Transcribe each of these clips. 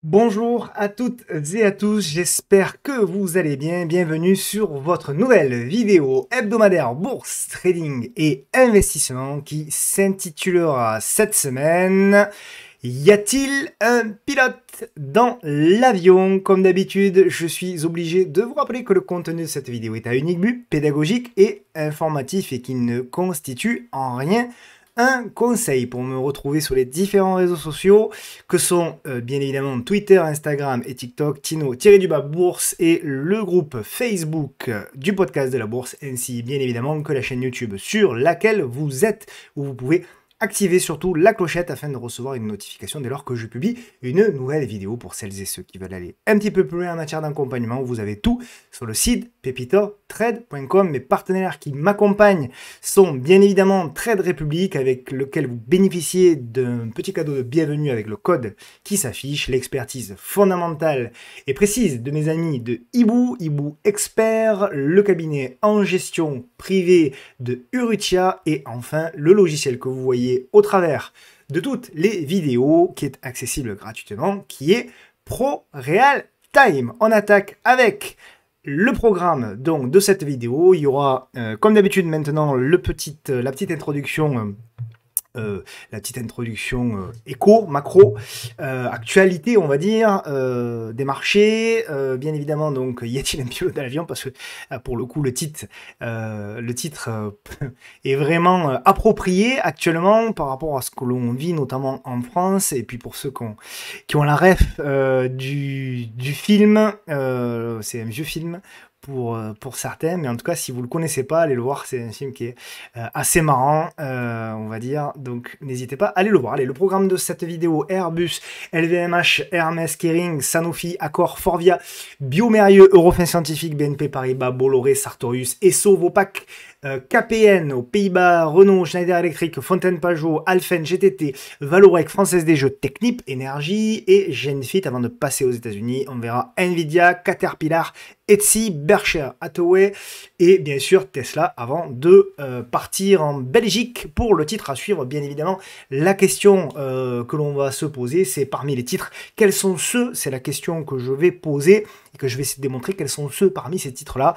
Bonjour à toutes et à tous, j'espère que vous allez bien. Bienvenue sur votre nouvelle vidéo hebdomadaire bourse, trading et investissement qui s'intitulera cette semaine Y a-t-il un pilote dans l'avion? Comme d'habitude, je suis obligé de vous rappeler que le contenu de cette vidéo est à unique but pédagogique et informatif et qu'il ne constitue en rien un conseil. Pour me retrouver sur les différents réseaux sociaux que sont bien évidemment Twitter, Instagram et TikTok, Tino-du-bas bourse et le groupe Facebook du podcast de la bourse, ainsi bien évidemment que la chaîne YouTube sur laquelle vous êtes, où vous pouvez activez surtout la clochette afin de recevoir une notification dès lors que je publie une nouvelle vidéo. Pour celles et ceux qui veulent aller un petit peu plus loin en matière d'accompagnement, vous avez tout sur le site pepitotrade.com. Mes partenaires qui m'accompagnent sont bien évidemment Trade Republic, avec lequel vous bénéficiez d'un petit cadeau de bienvenue avec le code qui s'affiche, l'expertise fondamentale et précise de mes amis de Hibou Expert, le cabinet en gestion privée de Urutia et enfin le logiciel que vous voyez au travers de toutes les vidéos qui est accessible gratuitement, qui est ProReal Time. On attaque avec le programme donc de cette vidéo. Il y aura comme d'habitude maintenant la petite introduction éco, macro, actualité, on va dire, des marchés, bien évidemment, donc, y a-t-il un pilote dans l'avion? Parce que, pour le coup, le titre est vraiment approprié actuellement par rapport à ce que l'on vit, notamment en France, et puis pour ceux qui ont la ref du film, c'est un vieux film, pour certains, mais en tout cas, si vous le connaissez pas, allez le voir, c'est un film qui est assez marrant, on va dire, donc n'hésitez pas, allez le voir. Allez, le programme de cette vidéo: Airbus, LVMH, Hermès, Kering, Sanofi, Accor, Forvia, Biomérieux, Eurofins Scientifique, BNP Paribas, Bolloré, Sartorius, Esso, Vopak, KPN aux Pays-Bas, Renault, Schneider Electric, Fontaine-Pajot, Alphen, GTT, Valorec, Française des Jeux, Technip, Énergie et Genfit. Avant de passer aux États-Unis, on verra Nvidia, Caterpillar, Etsy, Berkshire Hathaway et bien sûr Tesla avant de partir en Belgique pour le titre à suivre. Bien évidemment, la question que l'on va se poser, c'est parmi les titres, quels sont ceux, c'est la question que je vais poser et que je vais essayer de démontrer, quels sont ceux parmi ces titres-là,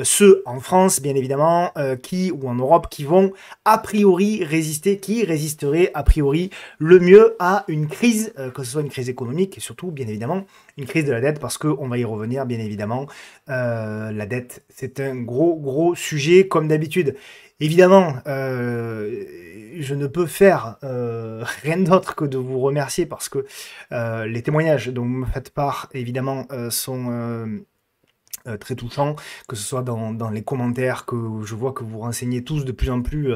ceux en France bien évidemment, ou en Europe, qui vont a priori résister, qui résisteraient a priori le mieux à une crise, que ce soit une crise économique et surtout bien évidemment une crise de la dette, parce qu'on va y revenir bien évidemment. La dette, c'est un gros sujet comme d'habitude. Évidemment, je ne peux faire rien d'autre que de vous remercier parce que les témoignages dont vous me faites part, évidemment, sont très touchants, que ce soit dans les commentaires, que je vois que vous renseignez tous de plus en plus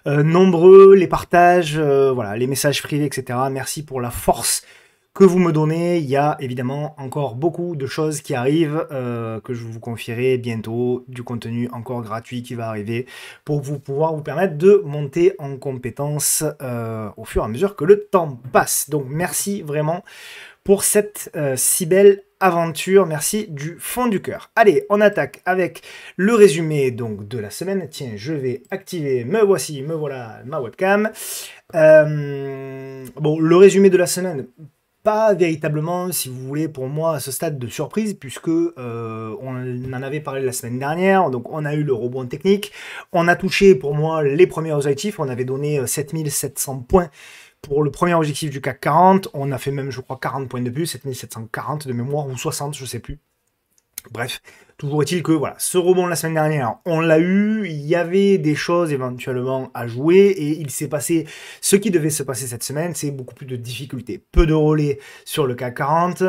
nombreux, les partages, voilà, les messages privés, etc. Merci pour la force que vous me donnez. Il y a évidemment encore beaucoup de choses qui arrivent, que je vous confierai bientôt, du contenu encore gratuit qui va arriver pour pouvoir vous permettre de monter en compétences au fur et à mesure que le temps passe. Donc merci vraiment pour cette si belle aventure, merci du fond du cœur. Allez, on attaque avec le résumé donc de la semaine. Tiens, je vais activer, me voilà ma webcam. Bon, le résumé de la semaine, pas véritablement, si vous voulez, pour moi, à ce stade de surprise, puisque on en avait parlé la semaine dernière, donc on a eu le rebond technique, on a touché pour moi les premiers objectifs, on avait donné 7700 points pour le premier objectif du CAC 40, on a fait même, je crois, 40 points de plus, 7740 de mémoire, ou 60, je sais plus. Bref, toujours est-il que voilà, ce rebond de la semaine dernière, on l'a eu, il y avait des choses éventuellement à jouer, et il s'est passé ce qui devait se passer cette semaine, c'est beaucoup plus de difficultés. Peu de relais sur le CAC 40,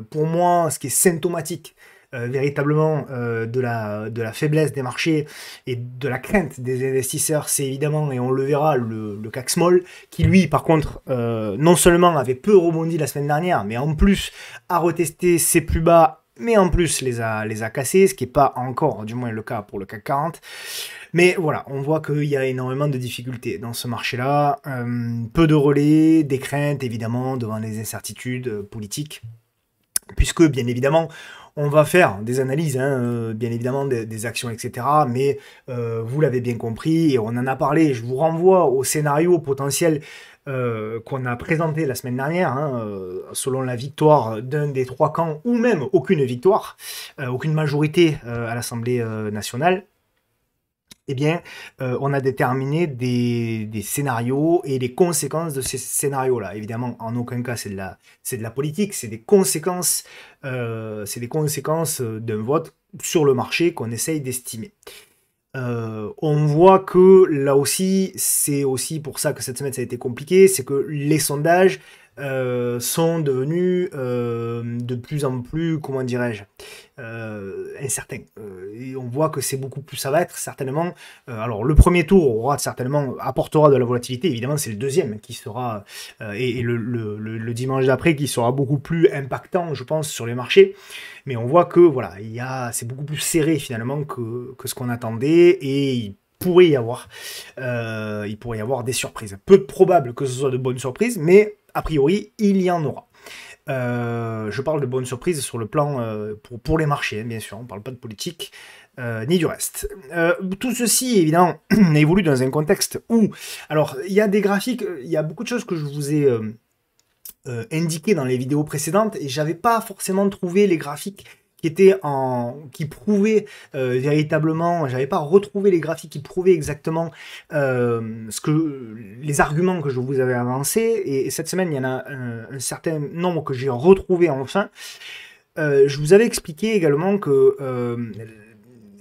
pour moi, ce qui est symptomatique, véritablement de la faiblesse des marchés et de la crainte des investisseurs, c'est évidemment, et on le verra, le CAC Small, qui lui, par contre, non seulement avait peu rebondi la semaine dernière, mais en plus a retesté ses plus bas, mais en plus les a cassés, ce qui n'est pas encore, du moins le cas pour le CAC 40. Mais voilà, on voit qu'il y a énormément de difficultés dans ce marché-là, peu de relais, des craintes évidemment devant les incertitudes politiques, puisque bien évidemment, On va faire des analyses, hein, bien évidemment, des actions, etc. Mais vous l'avez bien compris, et on en a parlé. Je vous renvoie au scénario potentiel qu'on a présenté la semaine dernière, hein, selon la victoire d'un des trois camps, ou même aucune victoire, aucune majorité à l'Assemblée nationale. Eh bien, on a déterminé des scénarios et les conséquences de ces scénarios-là. Évidemment, en aucun cas, c'est de la politique, c'est des conséquences d'un vote sur le marché qu'on essaye d'estimer. On voit que là aussi, c'est aussi pour ça que cette semaine ça a été compliqué, c'est que les sondages sont devenus de plus en plus, comment dirais-je, incertains. Et on voit que c'est beaucoup plus, ça va être certainement, alors le premier tour aura certainement, apportera de la volatilité, évidemment c'est le deuxième qui sera, et le dimanche d'après qui sera beaucoup plus impactant, je pense, sur les marchés. Mais on voit que voilà, c'est beaucoup plus serré finalement que ce qu'on attendait, et il pourrait y avoir des surprises. Peu probable que ce soit de bonnes surprises, mais a priori, il y en aura. Je parle de bonnes surprises sur le plan pour les marchés, hein, bien sûr, on ne parle pas de politique ni du reste. Tout ceci, évidemment, évolue dans un contexte où, alors, il y a des graphiques, il y a beaucoup de choses que je vous ai indiquées dans les vidéos précédentes, et j'avais pas forcément trouvé les graphiques qui prouvaient véritablement, j'avais pas retrouvé les graphiques qui prouvaient exactement les arguments que je vous avais avancés, et cette semaine il y en a un certain nombre que j'ai retrouvé enfin. Je vous avais expliqué également que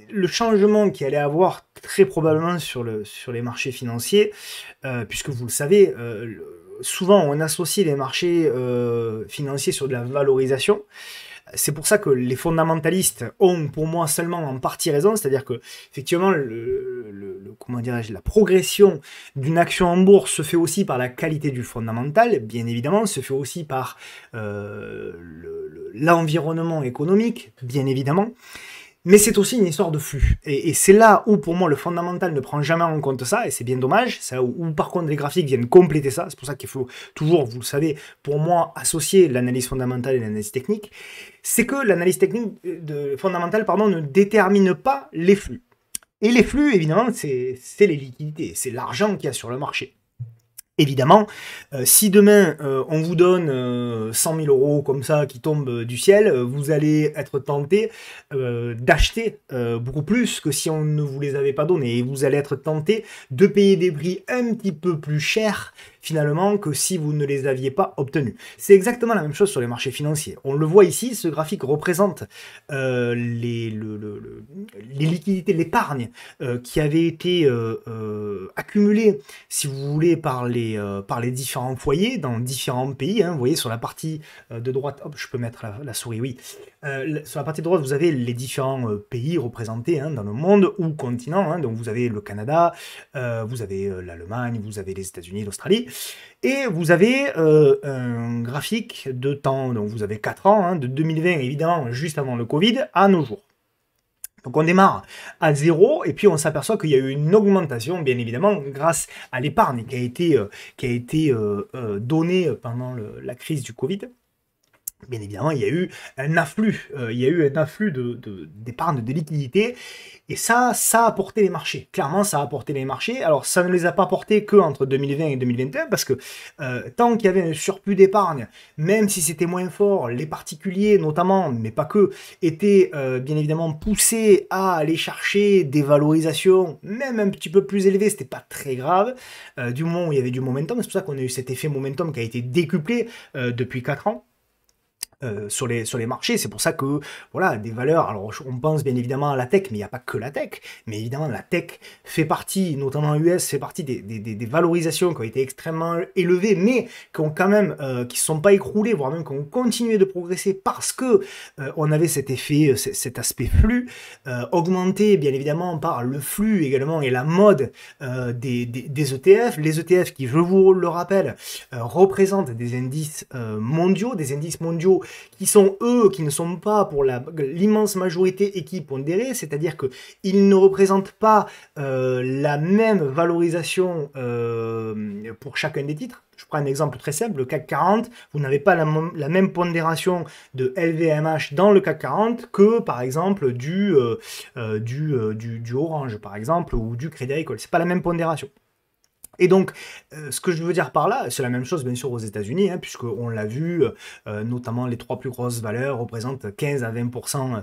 le changement qu'il allait avoir très probablement sur les marchés financiers, puisque vous le savez, souvent on associe les marchés financiers sur de la valorisation. C'est pour ça que les fondamentalistes ont, pour moi, seulement en partie raison, c'est-à-dire que, effectivement, comment dirais-je, la progression d'une action en bourse se fait aussi par la qualité du fondamental, bien évidemment, se fait aussi par l'environnement économique, bien évidemment. Mais c'est aussi une histoire de flux. Et c'est là où, pour moi, le fondamental ne prend jamais en compte ça, et c'est bien dommage. C'est là où, par contre, les graphiques viennent compléter ça. C'est pour ça qu'il faut toujours, vous le savez, pour moi, associer l'analyse fondamentale et l'analyse technique. C'est que l'analyse technique fondamentale, ne détermine pas les flux. Et les flux, évidemment, c'est les liquidités, c'est l'argent qu'il y a sur le marché. Évidemment, si demain on vous donne 100 000 euros comme ça qui tombent du ciel, vous allez être tenté d'acheter beaucoup plus que si on ne vous les avait pas donnés. Et vous allez être tenté de payer des prix un petit peu plus chers finalement que si vous ne les aviez pas obtenus. C'est exactement la même chose sur les marchés financiers. On le voit ici, ce graphique représente les liquidités, l'épargne qui avait été accumulée, si vous voulez, par les différents foyers dans différents pays. Hein. Vous voyez sur la partie de droite, hop, je peux mettre la souris, oui. Sur la partie de droite, vous avez les différents pays représentés dans le monde ou continent. Hein. Donc vous avez le Canada, vous avez l'Allemagne, vous avez les États-Unis, l'Australie. Et vous avez un graphique de temps, donc vous avez 4 ans, de 2020 évidemment, juste avant le Covid, à nos jours. Donc on démarre à 0 et puis on s'aperçoit qu'il y a eu une augmentation, bien évidemment, grâce à l'épargne qui a été donnée pendant la crise du Covid. Bien évidemment, il y a eu un afflux, d'épargne, de liquidité, et ça a porté les marchés. Clairement, ça a porté les marchés. Alors, ça ne les a pas portés que entre 2020 et 2021, parce que tant qu'il y avait un surplus d'épargne, même si c'était moins fort, les particuliers notamment, mais pas que, étaient bien évidemment poussés à aller chercher des valorisations, même un petit peu plus élevées, c'était pas très grave, du moment où il y avait du momentum. C'est pour ça qu'on a eu cet effet momentum qui a été décuplé depuis 4 ans. Sur les marchés, c'est pour ça que voilà, des valeurs, alors on pense bien évidemment à la tech, mais il n'y a pas que la tech, mais évidemment la tech fait partie, notamment US, fait partie des valorisations qui ont été extrêmement élevées, mais qui ont quand même, qui ne sont pas écroulées, voire même qui ont continué de progresser parce que on avait cet effet, cet aspect flux, augmenté bien évidemment par le flux également et la mode des ETF, les ETF qui, je vous le rappelle, représentent des indices mondiaux qui sont eux, qui ne sont pas pour l'immense majorité équipondérés, c'est-à-dire qu'ils ne représentent pas la même valorisation pour chacun des titres. Je prends un exemple très simple, le CAC 40, vous n'avez pas la même pondération de LVMH dans le CAC 40 que, par exemple, du Orange, par exemple, ou du Crédit Agricole. C'est pas la même pondération. Et donc, ce que je veux dire par là, c'est la même chose bien sûr aux États-Unis, hein, puisqu'on l'a vu, notamment les 3 plus grosses valeurs représentent 15 à 20%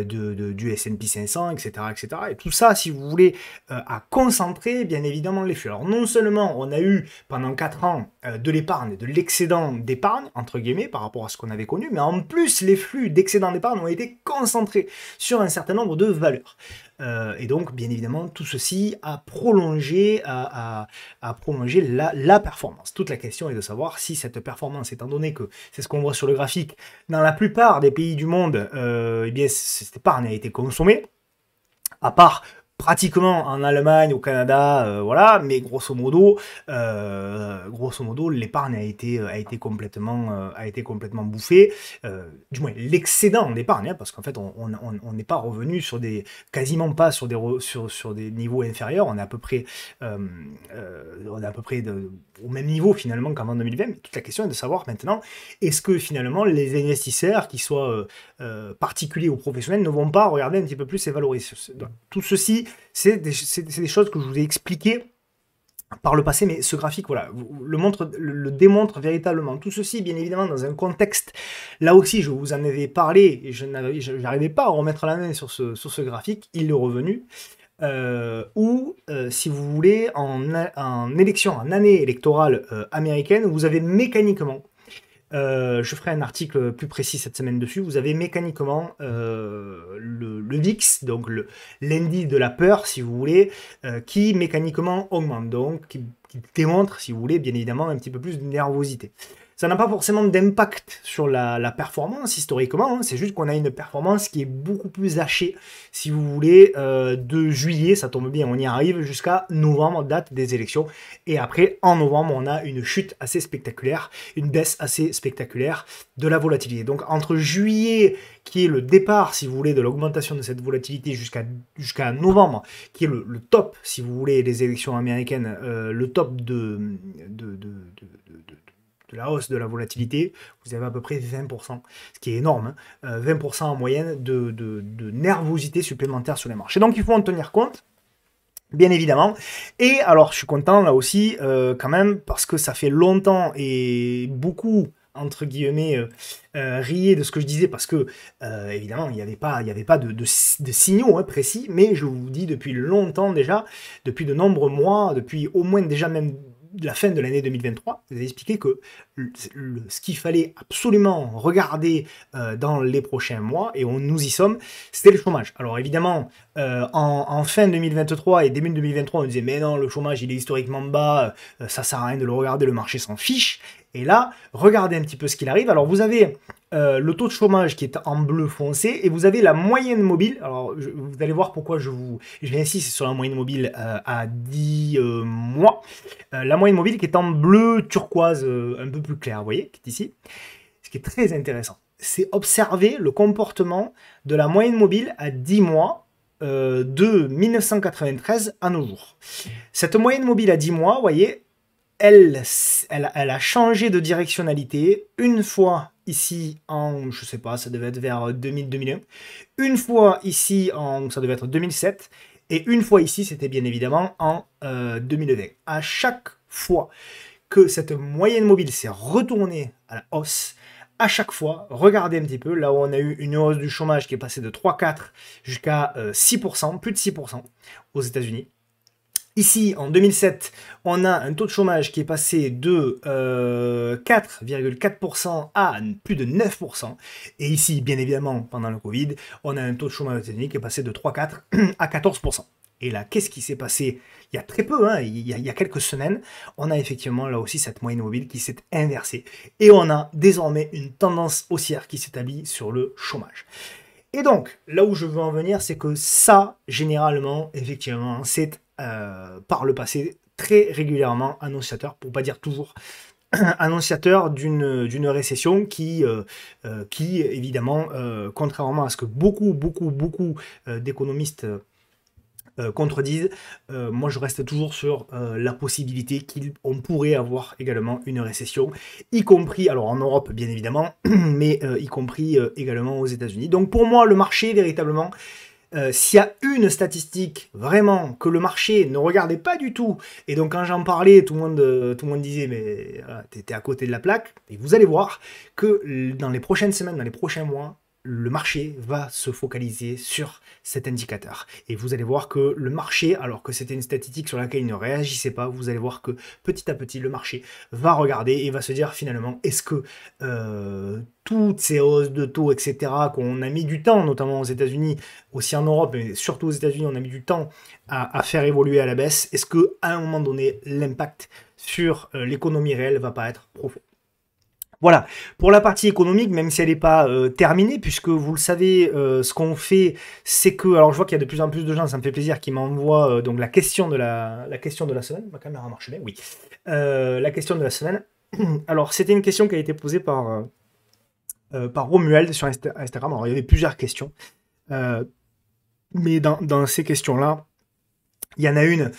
du S&P 500, etc., etc. Et tout ça, si vous voulez, a concentré bien évidemment les flux. Alors non seulement on a eu pendant 4 ans de l'épargne, de l'excédent d'épargne, entre guillemets, par rapport à ce qu'on avait connu, mais en plus les flux d'excédent d'épargne ont été concentrés sur un certain nombre de valeurs. Et donc, bien évidemment, tout ceci a prolongé, la performance. Toute la question est de savoir si cette performance, étant donné que c'est ce qu'on voit sur le graphique, dans la plupart des pays du monde, eh bien, cette épargne a été consommée, à part pratiquement en Allemagne, au Canada, voilà, mais grosso modo, l'épargne a été complètement bouffée, du moins l'excédent d'épargne, hein, parce qu'en fait, on n'est pas revenu quasiment pas sur des niveaux inférieurs, on est à peu près, au même niveau finalement qu'avant 2020, mais toute la question est de savoir maintenant, est-ce que finalement les investisseurs, qu'ils soient particuliers ou professionnels, ne vont pas regarder un petit peu plus ces valorisations. Tout ceci, c'est des choses que je vous ai expliquées par le passé, mais ce graphique, voilà, le démontre véritablement. Tout ceci, bien évidemment, dans un contexte, là aussi, je vous en avais parlé, et je n'arrivais pas à remettre la main sur ce graphique, il est revenu, où, si vous voulez, en élection, en année électorale américaine, vous avez mécaniquement, je ferai un article plus précis cette semaine dessus, vous avez mécaniquement le VIX, donc l'indice de la peur, si vous voulez, qui mécaniquement augmente, donc qui démontre, si vous voulez, bien évidemment, un petit peu plus de nervosité. Ça n'a pas forcément d'impact sur la performance historiquement, hein, c'est juste qu'on a une performance qui est beaucoup plus hachée, si vous voulez, de juillet, ça tombe bien, on y arrive, jusqu'à novembre, date des élections, et après, en novembre, on a une chute assez spectaculaire, une baisse assez spectaculaire de la volatilité. Donc entre juillet, qui est le départ, si vous voulez, de l'augmentation de cette volatilité, jusqu'à novembre, qui est le top, si vous voulez, des élections américaines, le top de la hausse de la volatilité, vous avez à peu près 20%, ce qui est énorme, hein, 20% en moyenne de nervosité supplémentaire sur les marchés. Donc il faut en tenir compte, bien évidemment. Et alors je suis content là aussi, quand même, parce que ça fait longtemps et beaucoup, entre guillemets, rier de ce que je disais, parce que évidemment il n'y avait pas de signaux, hein, précis, mais je vous dis depuis longtemps déjà, depuis de nombreux mois, depuis au moins déjà même la fin de l'année 2023, vous avez expliqué que ce qu'il fallait absolument regarder dans les prochains mois, et nous y sommes, c'était le chômage. Alors évidemment, en fin 2023 et début 2023, on disait mais non, le chômage il est historiquement bas, ça sert à rien de le regarder, le marché s'en fiche. Et là, regardez un petit peu ce qu'il arrive. Alors vous avez le taux de chômage qui est en bleu foncé, et vous avez la moyenne mobile. Alors vous allez voir pourquoi je vais insister sur la moyenne mobile à 10 mois. La moyenne mobile qui est en bleu turquoise, un peu plus clair, vous voyez, qui est ici. Ce qui est très intéressant, c'est observer le comportement de la moyenne mobile à 10 mois de 1993 à nos jours. Cette moyenne mobile à 10 mois, vous voyez, elle a changé de directionnalité une fois ici en, je sais pas, ça devait être vers 2000-2001, une fois ici en, ça devait être 2007, et une fois ici, c'était bien évidemment en 2020. À chaque fois que cette moyenne mobile s'est retournée à la hausse, à chaque fois, regardez un petit peu, là où on a eu une hausse du chômage qui est passée de 3,4 jusqu'à 6%, plus de 6% aux États-Unis. Ici, en 2007, on a un taux de chômage qui est passé de 4,4% à plus de 9%. Et ici, bien évidemment, pendant le Covid, on a un taux de chômage aux États-Unis qui est passé de 3,4 à 14%. Et là, qu'est-ce qui s'est passé il y a très peu, hein, il y a quelques semaines, on a effectivement là aussi cette moyenne mobile qui s'est inversée. Et on a désormais une tendance haussière qui s'établit sur le chômage. Et donc, là où je veux en venir, c'est que ça, généralement, effectivement, c'est par le passé très régulièrement annonciateur, pour pas dire toujours, annonciateur d'une récession qui évidemment, contrairement à ce que beaucoup d'économistes contredisent, moi je reste toujours sur la possibilité qu'on pourrait avoir également une récession, y compris, alors en Europe bien évidemment, mais y compris également aux États-Unis. Donc pour moi, le marché, véritablement, s'il y a une statistique vraiment que le marché ne regardait pas du tout, et donc quand j'en parlais, tout le monde disait mais t'es à côté de la plaque, et vous allez voir que dans les prochaines semaines, dans les prochains mois, le marché va se focaliser sur cet indicateur. Et vous allez voir que le marché, alors que c'était une statistique sur laquelle il ne réagissait pas, vous allez voir que petit à petit, le marché va regarder et va se dire finalement, est-ce que toutes ces hausses de taux, etc., qu'on a mis du temps, notamment aux États-Unis, aussi en Europe, mais surtout aux États-Unis, on a mis du temps à faire évoluer à la baisse, est-ce qu'à un moment donné, l'impact sur l'économie réelle va pas être profond? Voilà, pour la partie économique, même si elle n'est pas terminée, puisque vous le savez, ce qu'on fait, c'est que, alors je vois qu'il y a de plus en plus de gens, ça me fait plaisir, qui m'envoient donc la question de la question de la semaine. Ma caméra marche bien, oui. La question de la semaine. Alors, c'était une question qui a été posée par Romuald sur Instagram. Alors, il y avait plusieurs questions, euh, mais dans ces questions-là, il y en a une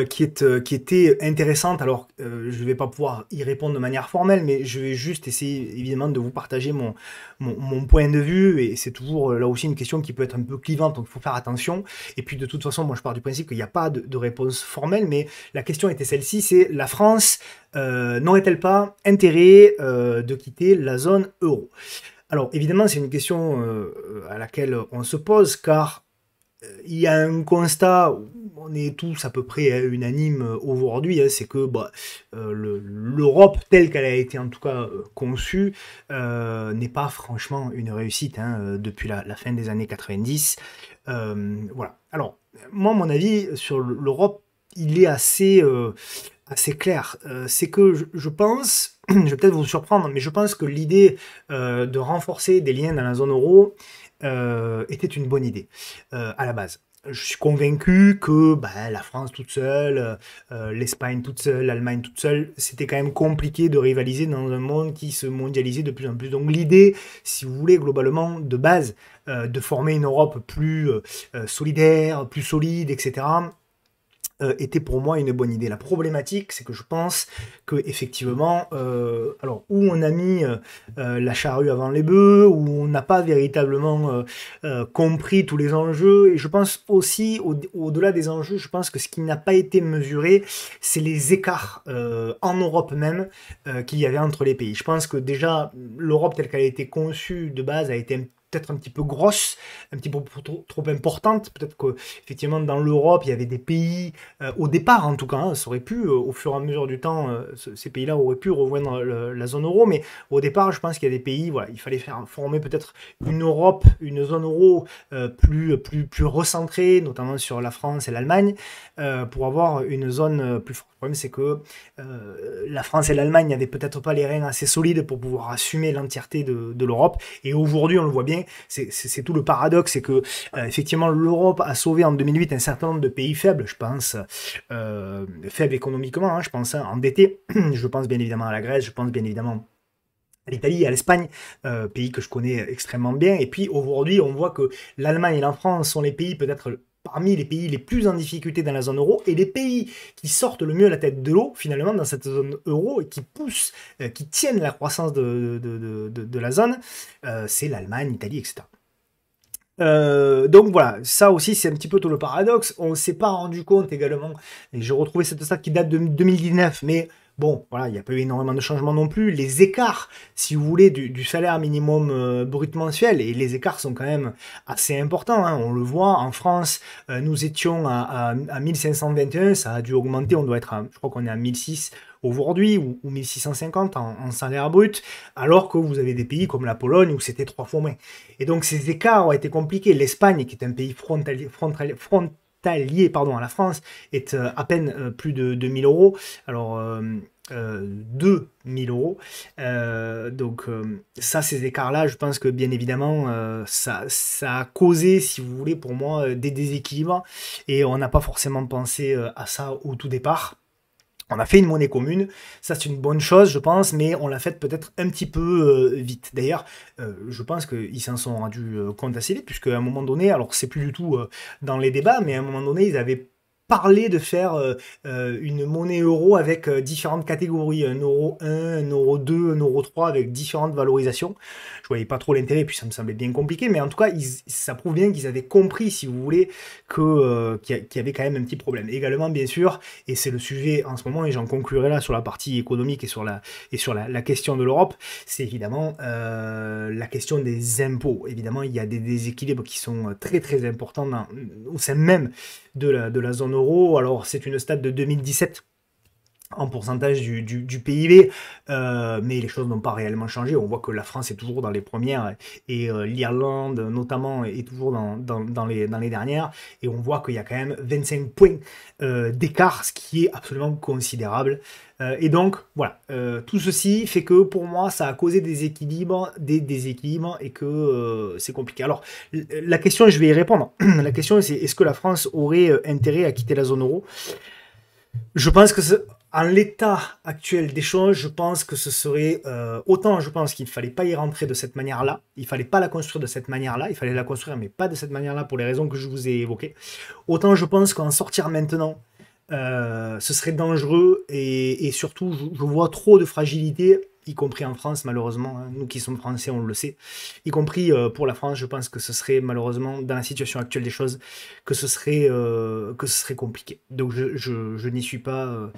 qui était intéressante. Alors, je ne vais pas pouvoir y répondre de manière formelle, mais je vais juste essayer, évidemment, de vous partager mon point de vue. Et c'est toujours, là aussi, une question qui peut être un peu clivante, donc il faut faire attention. Et puis, de toute façon, moi, je pars du principe qu'il n'y a pas de réponse formelle, mais la question était celle-ci, c'est la France n'aurait-elle pas intérêt de quitter la zone euro? Alors, évidemment, c'est une question à laquelle on se pose, car il y a un constat, on est tous à peu près unanimes aujourd'hui, hein, c'est que l'Europe telle qu'elle a été en tout cas conçue n'est pas franchement une réussite, hein, depuis la fin des années 90. Voilà. Alors, moi, mon avis sur l'Europe, il est assez clair. C'est que je pense, je vais peut-être vous surprendre, mais je pense que l'idée de renforcer des liens dans la zone euro était une bonne idée à la base. Je suis convaincu que la France toute seule, l'Espagne toute seule, l'Allemagne toute seule, c'était quand même compliqué de rivaliser dans un monde qui se mondialisait de plus en plus. Donc l'idée, si vous voulez, globalement, de base, de former une Europe plus solidaire, plus solide, etc., était pour moi une bonne idée. La problématique, c'est que je pense que effectivement, alors où on a mis la charrue avant les bœufs, où on n'a pas véritablement compris tous les enjeux, et je pense aussi, au-delà des enjeux, je pense que ce qui n'a pas été mesuré, c'est les écarts en Europe même qu'il y avait entre les pays. Je pense que déjà, l'Europe telle qu'elle a été conçue de base a été peut-être un petit peu grosse, un petit peu trop importante. Peut-être qu'effectivement, dans l'Europe, il y avait des pays, au départ en tout cas, hein, ça aurait pu, au fur et à mesure du temps, ces pays-là auraient pu rejoindre la zone euro, mais au départ, je pense qu'il y a des pays, voilà, il fallait former peut-être une Europe, une zone euro plus recentrée, notamment sur la France et l'Allemagne, pour avoir une zone plus forte. Le problème, c'est que la France et l'Allemagne n'avaient peut-être pas les reins assez solides pour pouvoir assumer l'entièreté de l'Europe, et aujourd'hui, on le voit bien, c'est tout le paradoxe, c'est que effectivement l'Europe a sauvé en 2008 un certain nombre de pays faibles, je pense, faibles économiquement, hein, je pense, hein, endettés, je pense bien évidemment à la Grèce, je pense bien évidemment à l'Italie, à l'Espagne, pays que je connais extrêmement bien, et puis aujourd'hui on voit que l'Allemagne et la France sont les pays peut-être parmi les pays les plus en difficulté dans la zone euro, et les pays qui sortent le mieux la tête de l'eau, finalement, dans cette zone euro, et qui poussent, qui tiennent la croissance de la zone, c'est l'Allemagne, l'Italie, etc. Donc voilà, ça aussi c'est un petit peu tout le paradoxe. On ne s'est pas rendu compte également, et j'ai retrouvé cette stat qui date de 2019, mais bon, voilà, il n'y a pas eu énormément de changements non plus. Les écarts, si vous voulez, du salaire minimum brut mensuel, et les écarts sont quand même assez importants, hein. On le voit, en France, nous étions à 1521, ça a dû augmenter, on doit être je crois qu'on est à 1006 aujourd'hui, ou 1650 en salaire brut, alors que vous avez des pays comme la Pologne où c'était 3 fois moins. Et donc ces écarts ont été compliqués. L'Espagne, qui est un pays frontalier pardon, à la France, est à peine plus de 2000 euros. Alors, 2000 euros. Donc, ça, ces écarts-là, je pense que bien évidemment, ça a causé, si vous voulez, pour moi, des déséquilibres. Et on n'a pas forcément pensé à ça au tout départ. On a fait une monnaie commune, ça c'est une bonne chose, je pense, mais on l'a faite peut-être un petit peu vite. D'ailleurs, je pense qu'ils s'en sont rendus compte assez vite, puisque à un moment donné, alors c'est plus du tout dans les débats, mais à un moment donné, ils avaient parlé de faire une monnaie euro avec différentes catégories, un euro 1, un euro 2, un euro 3, avec différentes valorisations. Je voyais pas trop l'intérêt, puis ça me semblait bien compliqué, mais en tout cas, ça prouve bien qu'ils avaient compris, si vous voulez, qu'il y avait quand même un petit problème. Également, bien sûr, et c'est le sujet en ce moment, et j'en conclurai là sur la partie économique et sur la question de l'Europe, c'est évidemment la question des impôts. Évidemment, il y a des déséquilibres qui sont très très importants au sein même de la zone euro. Alors, c'est une stat de 2017 en pourcentage du PIB, mais les choses n'ont pas réellement changé. On voit que la France est toujours dans les premières et l'Irlande notamment est toujours dans les dernières, et on voit qu'il y a quand même 25 points d'écart, ce qui est absolument considérable. Et donc voilà, tout ceci fait que pour moi ça a causé des déséquilibres et que c'est compliqué. Alors la question, je vais y répondre. La question c'est, est-ce que la France aurait intérêt à quitter la zone euro? Je pense que en l'état actuel des choses, je pense que ce serait autant. Je pense qu'il ne fallait pas y rentrer de cette manière-là. Il fallait pas la construire de cette manière-là. Il fallait la construire, mais pas de cette manière-là pour les raisons que je vous ai évoquées. Autant je pense qu'en sortir maintenant, ce serait dangereux et surtout, je vois trop de fragilité, y compris en France, malheureusement. Hein. Nous qui sommes français, on le sait. Y compris pour la France, je pense que ce serait malheureusement, dans la situation actuelle des choses, que ce serait compliqué. Donc je n'y suis pas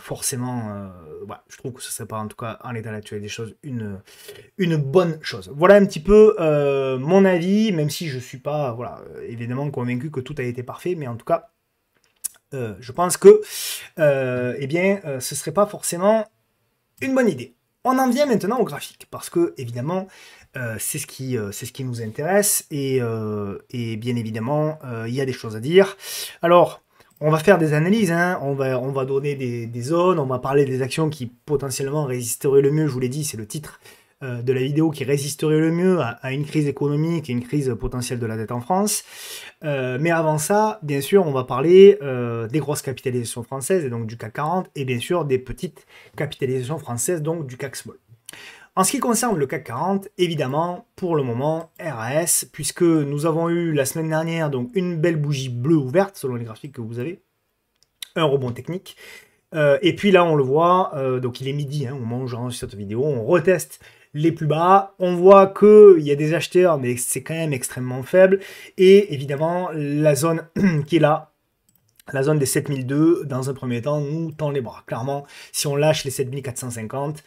forcément. Voilà, je trouve que ce serait pas, en tout cas, en l'état actuel des choses, une bonne chose. Voilà un petit peu mon avis, même si je suis pas, voilà, évidemment convaincu que tout a été parfait, mais en tout cas. Je pense que eh bien, ce serait pas forcément une bonne idée. On en vient maintenant au graphique, parce que évidemment, c'est ce qui nous intéresse, et bien évidemment, il y a des choses à dire. Alors, on va faire des analyses, hein, on va donner des zones, on va parler des actions qui potentiellement résisteraient le mieux, je vous l'ai dit, c'est le titre de la vidéo, qui résisterait le mieux à une crise économique et une crise potentielle de la dette en France. Mais avant ça, bien sûr, on va parler des grosses capitalisations françaises, et donc du CAC 40, et bien sûr des petites capitalisations françaises, donc du CAC Small. En ce qui concerne le CAC 40, évidemment, pour le moment, RAS, puisque nous avons eu la semaine dernière donc une belle bougie bleue ouverte, selon les graphiques que vous avez, un rebond technique, et puis là on le voit, donc il est midi, hein, au moment où j'enregistre cette vidéo, on reteste les plus bas, on voit qu'il y a des acheteurs, mais c'est quand même extrêmement faible, et évidemment la zone qui est là, la zone des 7002, dans un premier temps, nous tend les bras. Clairement, si on lâche les 7450,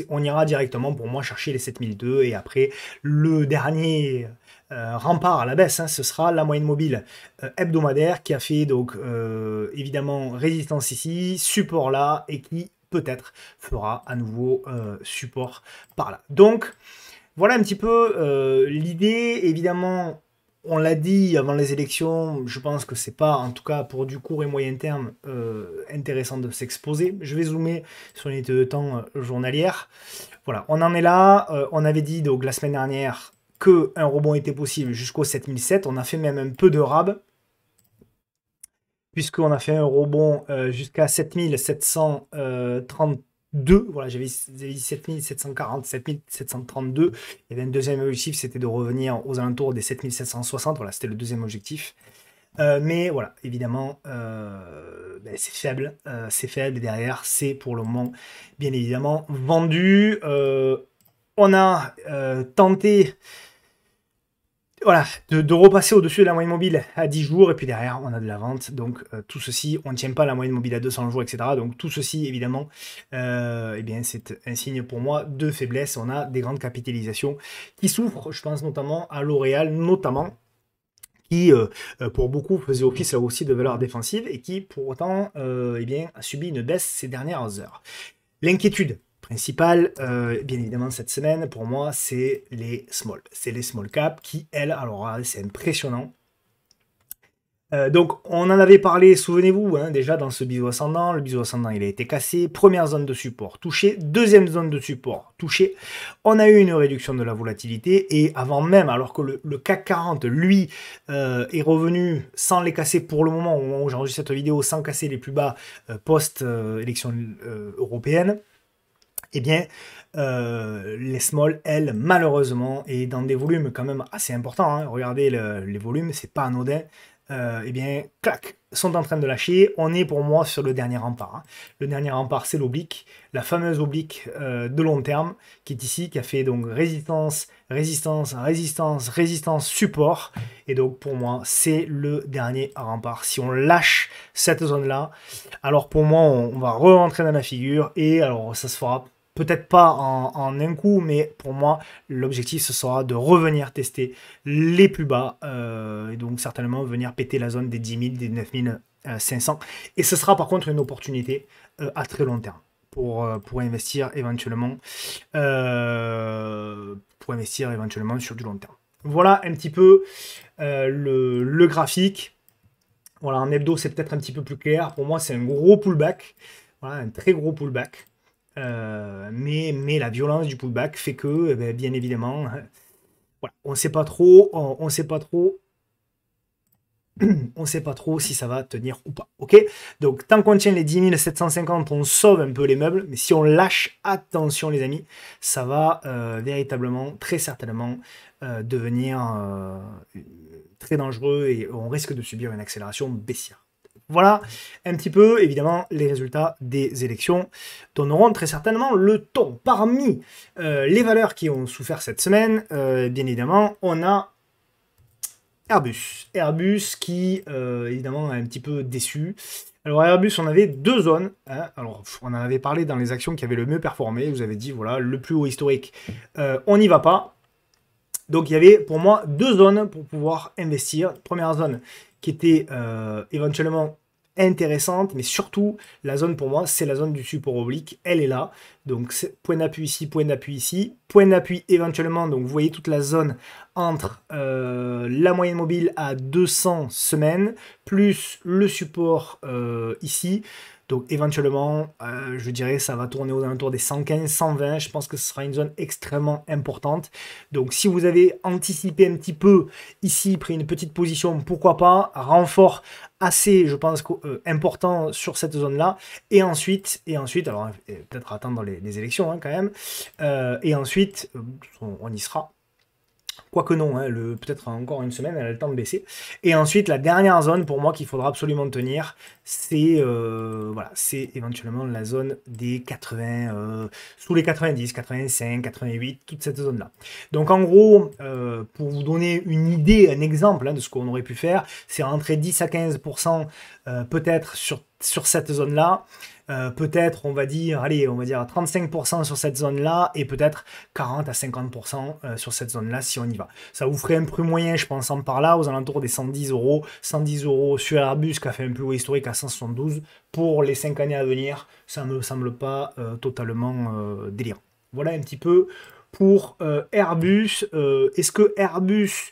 on ira directement pour moi chercher les 7002, et après le dernier rempart à la baisse, hein, ce sera la moyenne mobile hebdomadaire qui a fait donc évidemment résistance ici, support là, et qui peut-être fera à nouveau support par là. Donc voilà un petit peu l'idée. Évidemment, on l'a dit avant les élections, je pense que c'est pas, en tout cas pour du court et moyen terme, intéressant de s'exposer. Je vais zoomer sur l'unité de temps journalière. Voilà, on en est là. On avait dit donc la semaine dernière qu'un rebond était possible jusqu'au 7007. On a fait même un peu de rab, puisqu'on a fait un rebond jusqu'à 7732. Voilà, j'avais dit 7740, 7732. Il y avait un deuxième objectif, c'était de revenir aux alentours des 7760. Voilà, c'était le deuxième objectif. Mais voilà, évidemment, ben, c'est faible. C'est faible, et derrière, c'est pour le moment, bien évidemment, vendu. On a tenté, voilà, de repasser au-dessus de la moyenne mobile à 10 jours, et puis derrière, on a de la vente. Donc, tout ceci, on ne tient pas la moyenne mobile à 200 jours, etc. Donc, tout ceci, évidemment, eh bien, c'est un signe pour moi de faiblesse. On a des grandes capitalisations qui souffrent, je pense notamment à L'Oréal, notamment, qui, pour beaucoup, faisait office là aussi de valeur défensive, et qui, pour autant, eh bien, a subi une baisse ces dernières heures. L'inquiétude principale, bien évidemment, cette semaine, pour moi, c'est les small. C'est les small caps qui, elles, alors c'est impressionnant. Donc, on en avait parlé, souvenez-vous, hein, déjà dans ce biseau ascendant. Le biseau ascendant, il a été cassé. Première zone de support touchée. Deuxième zone de support touchée. On a eu une réduction de la volatilité. Et avant même, alors que le CAC 40, lui, est revenu sans les casser pour le moment où j'enregistre cette vidéo, sans casser les plus bas post-élection européenne, eh bien, les small, elles, malheureusement, et dans des volumes quand même assez importants, hein, regardez les volumes, c'est pas anodin, eh bien, clac, sont en train de lâcher. On est pour moi sur le dernier rempart. Hein. Le dernier rempart, c'est l'oblique, la fameuse oblique de long terme, qui est ici, qui a fait donc résistance, résistance, résistance, résistance, support. Et donc pour moi, c'est le dernier rempart. Si on lâche cette zone-là, alors pour moi, on va re-rentrer dans la figure, et alors ça se fera peut-être pas en un coup, mais pour moi, l'objectif, ce sera de revenir tester les plus bas, et donc certainement venir péter la zone des 10 000, des 9 500. Et ce sera par contre une opportunité à très long terme pour investir éventuellement, sur du long terme. Voilà un petit peu le graphique. Voilà, en hebdo, c'est peut-être un petit peu plus clair. Pour moi, c'est un gros pullback. Voilà, un très gros pullback. Mais la violence du pullback fait que, eh bien, bien évidemment, voilà, on ne sait pas trop, on sait pas trop, on sait pas trop si ça va tenir ou pas. Ok, donc tant qu'on tient les 10 750, on sauve un peu les meubles, mais si on lâche, attention les amis, ça va véritablement, très certainement, devenir très dangereux et on risque de subir une accélération baissière. Voilà un petit peu, évidemment, les résultats des élections donneront très certainement le ton. Parmi les valeurs qui ont souffert cette semaine, bien évidemment, on a Airbus. Airbus qui, évidemment, est un petit peu déçu. Alors Airbus, on avait deux zones. Hein. Alors, on en avait parlé dans les actions qui avaient le mieux performé. Vous avez dit, voilà, le plus haut historique, on n'y va pas. Donc, il y avait, pour moi, deux zones pour pouvoir investir. Première zone qui était éventuellement intéressante, mais surtout, la zone pour moi, c'est la zone du support oblique. Elle est là. Donc, point d'appui ici, point d'appui ici. Point d'appui éventuellement, donc vous voyez toute la zone entre la moyenne mobile à 200 semaines, plus le support ici. Donc éventuellement, je dirais ça va tourner aux alentours des 115, 120. Je pense que ce sera une zone extrêmement importante. Donc si vous avez anticipé un petit peu ici, pris une petite position, pourquoi pas, renfort assez, je pense, important sur cette zone-là. Et ensuite, alors peut-être attendre les élections hein, quand même. Et ensuite, on y sera. Quoique non, hein, peut-être encore une semaine, elle a le temps de baisser. Et ensuite, la dernière zone pour moi qu'il faudra absolument tenir, c'est voilà, c'est éventuellement la zone des 80, sous les 90, 85, 88, toute cette zone-là. Donc en gros, pour vous donner une idée, un exemple hein, de ce qu'on aurait pu faire, c'est rentrer 10 à 15% peut-être sur cette zone-là. Peut-être, on va dire 35% sur cette zone-là et peut-être 40 à 50% sur cette zone-là si on y va. Ça vous ferait un prix moyen, je pense, en par là, aux alentours des 110 euros. 110 euros sur Airbus qui a fait un plus haut historique à 172 pour les 5 années à venir. Ça ne me semble pas totalement délirant. Voilà un petit peu pour Airbus. Est-ce que Airbus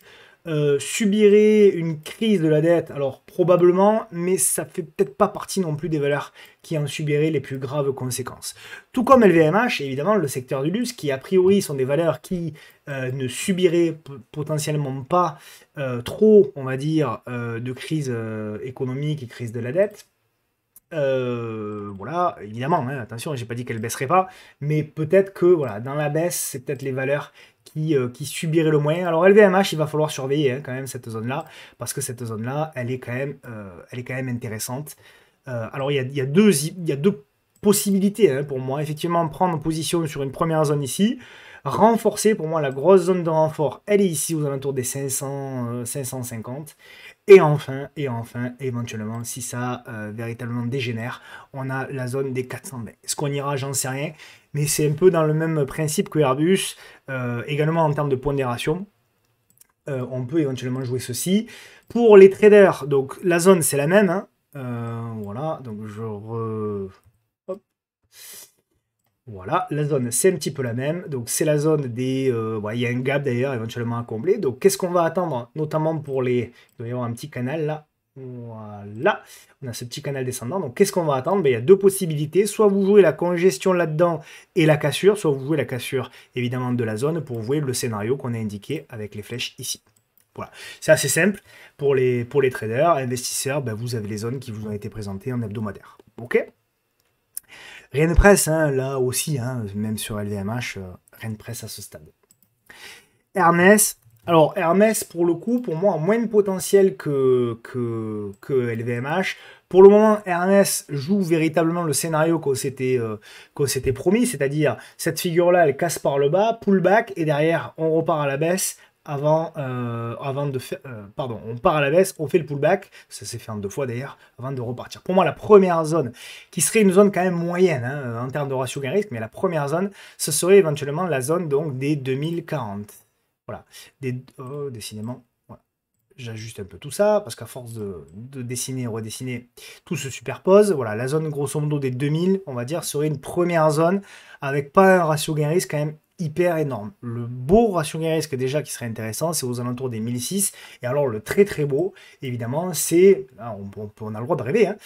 subirait une crise de la dette? Alors probablement, mais ça fait peut-être pas partie non plus des valeurs qui en subiraient les plus graves conséquences. Tout comme LVMH, évidemment, le secteur du luxe, qui a priori sont des valeurs qui ne subiraient potentiellement pas trop, on va dire, de crise économique et crise de la dette. Voilà, évidemment, hein, attention, j'ai pas dit qu'elle baisserait pas, mais peut-être que voilà, dans la baisse, c'est peut-être les valeurs qui subiraient le moins. Alors LVMH, il va falloir surveiller hein, quand même cette zone-là, parce que cette zone-là, elle est quand même intéressante. Alors il y a deux possibilités hein, pour moi. Effectivement, prendre position sur une première zone ici, renforcer, pour moi, la grosse zone de renfort, elle est ici aux alentours des 500, 550. Et enfin, éventuellement, si ça véritablement dégénère, on a la zone des 420. Est-ce qu'on ira? J'en sais rien. Mais c'est un peu dans le même principe que Airbus, également en termes de pondération. On peut éventuellement jouer ceci. Pour les traders, donc la zone c'est la même. Hein. Voilà, donc hop. Voilà, la zone c'est un petit peu la même. Donc c'est la zone des... il y a un gap d'ailleurs éventuellement à combler. Donc qu'est-ce qu'on va attendre, notamment pour les... Il doit y avoir un petit canal là. Voilà, on a ce petit canal descendant. Donc, qu'est-ce qu'on va attendre? Ben, il y a deux possibilités. Soit vous jouez la congestion là-dedans et la cassure, soit vous jouez la cassure, évidemment, de la zone pour jouer le scénario qu'on a indiqué avec les flèches ici. Voilà, c'est assez simple pour les traders, investisseurs. Ben, vous avez les zones qui vous ont été présentées en hebdomadaire. Ok? Rien ne presse, hein, là aussi, hein, même sur LVMH, rien ne presse à ce stade. Hermès. Alors, Hermès, pour le coup, pour moi, a moins de potentiel que LVMH. Pour le moment, Hermès joue véritablement le scénario qu'on s'était promis, c'est-à-dire cette figure-là, elle casse par le bas, pullback, et derrière, on repart à la baisse avant de faire... pardon, on part à la baisse, on fait le pullback, ça s'est fait en 2 fois d'ailleurs, avant de repartir. Pour moi, la première zone, qui serait une zone quand même moyenne, hein, en termes de ratio gain risque, mais la première zone, ce serait éventuellement la zone donc des 2040. Voilà. Décidément, voilà. J'ajuste un peu tout ça, parce qu'à force de dessiner et redessiner, tout se superpose. Voilà, la zone grosso modo des 2000, on va dire, serait une première zone, avec pas un ratio gain risque quand même hyper énorme. Le beau ratio gain risque déjà qui serait intéressant, c'est aux alentours des 1006. Et alors le très très beau, évidemment, c'est, on a le droit de rêver, hein,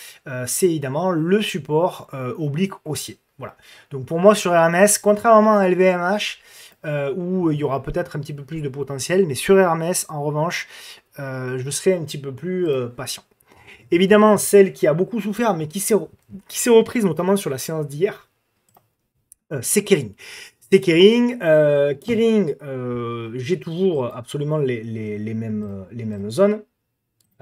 c'est évidemment le support oblique haussier. Voilà. Donc pour moi sur Hermès, contrairement à LVMH, où il y aura peut-être un petit peu plus de potentiel, mais sur Hermès, en revanche, je serai un petit peu plus patient. Évidemment, celle qui a beaucoup souffert, mais qui s'est reprise notamment sur la séance d'hier, c'est Kering. C'est Kering. Kering, j'ai toujours absolument les mêmes zones.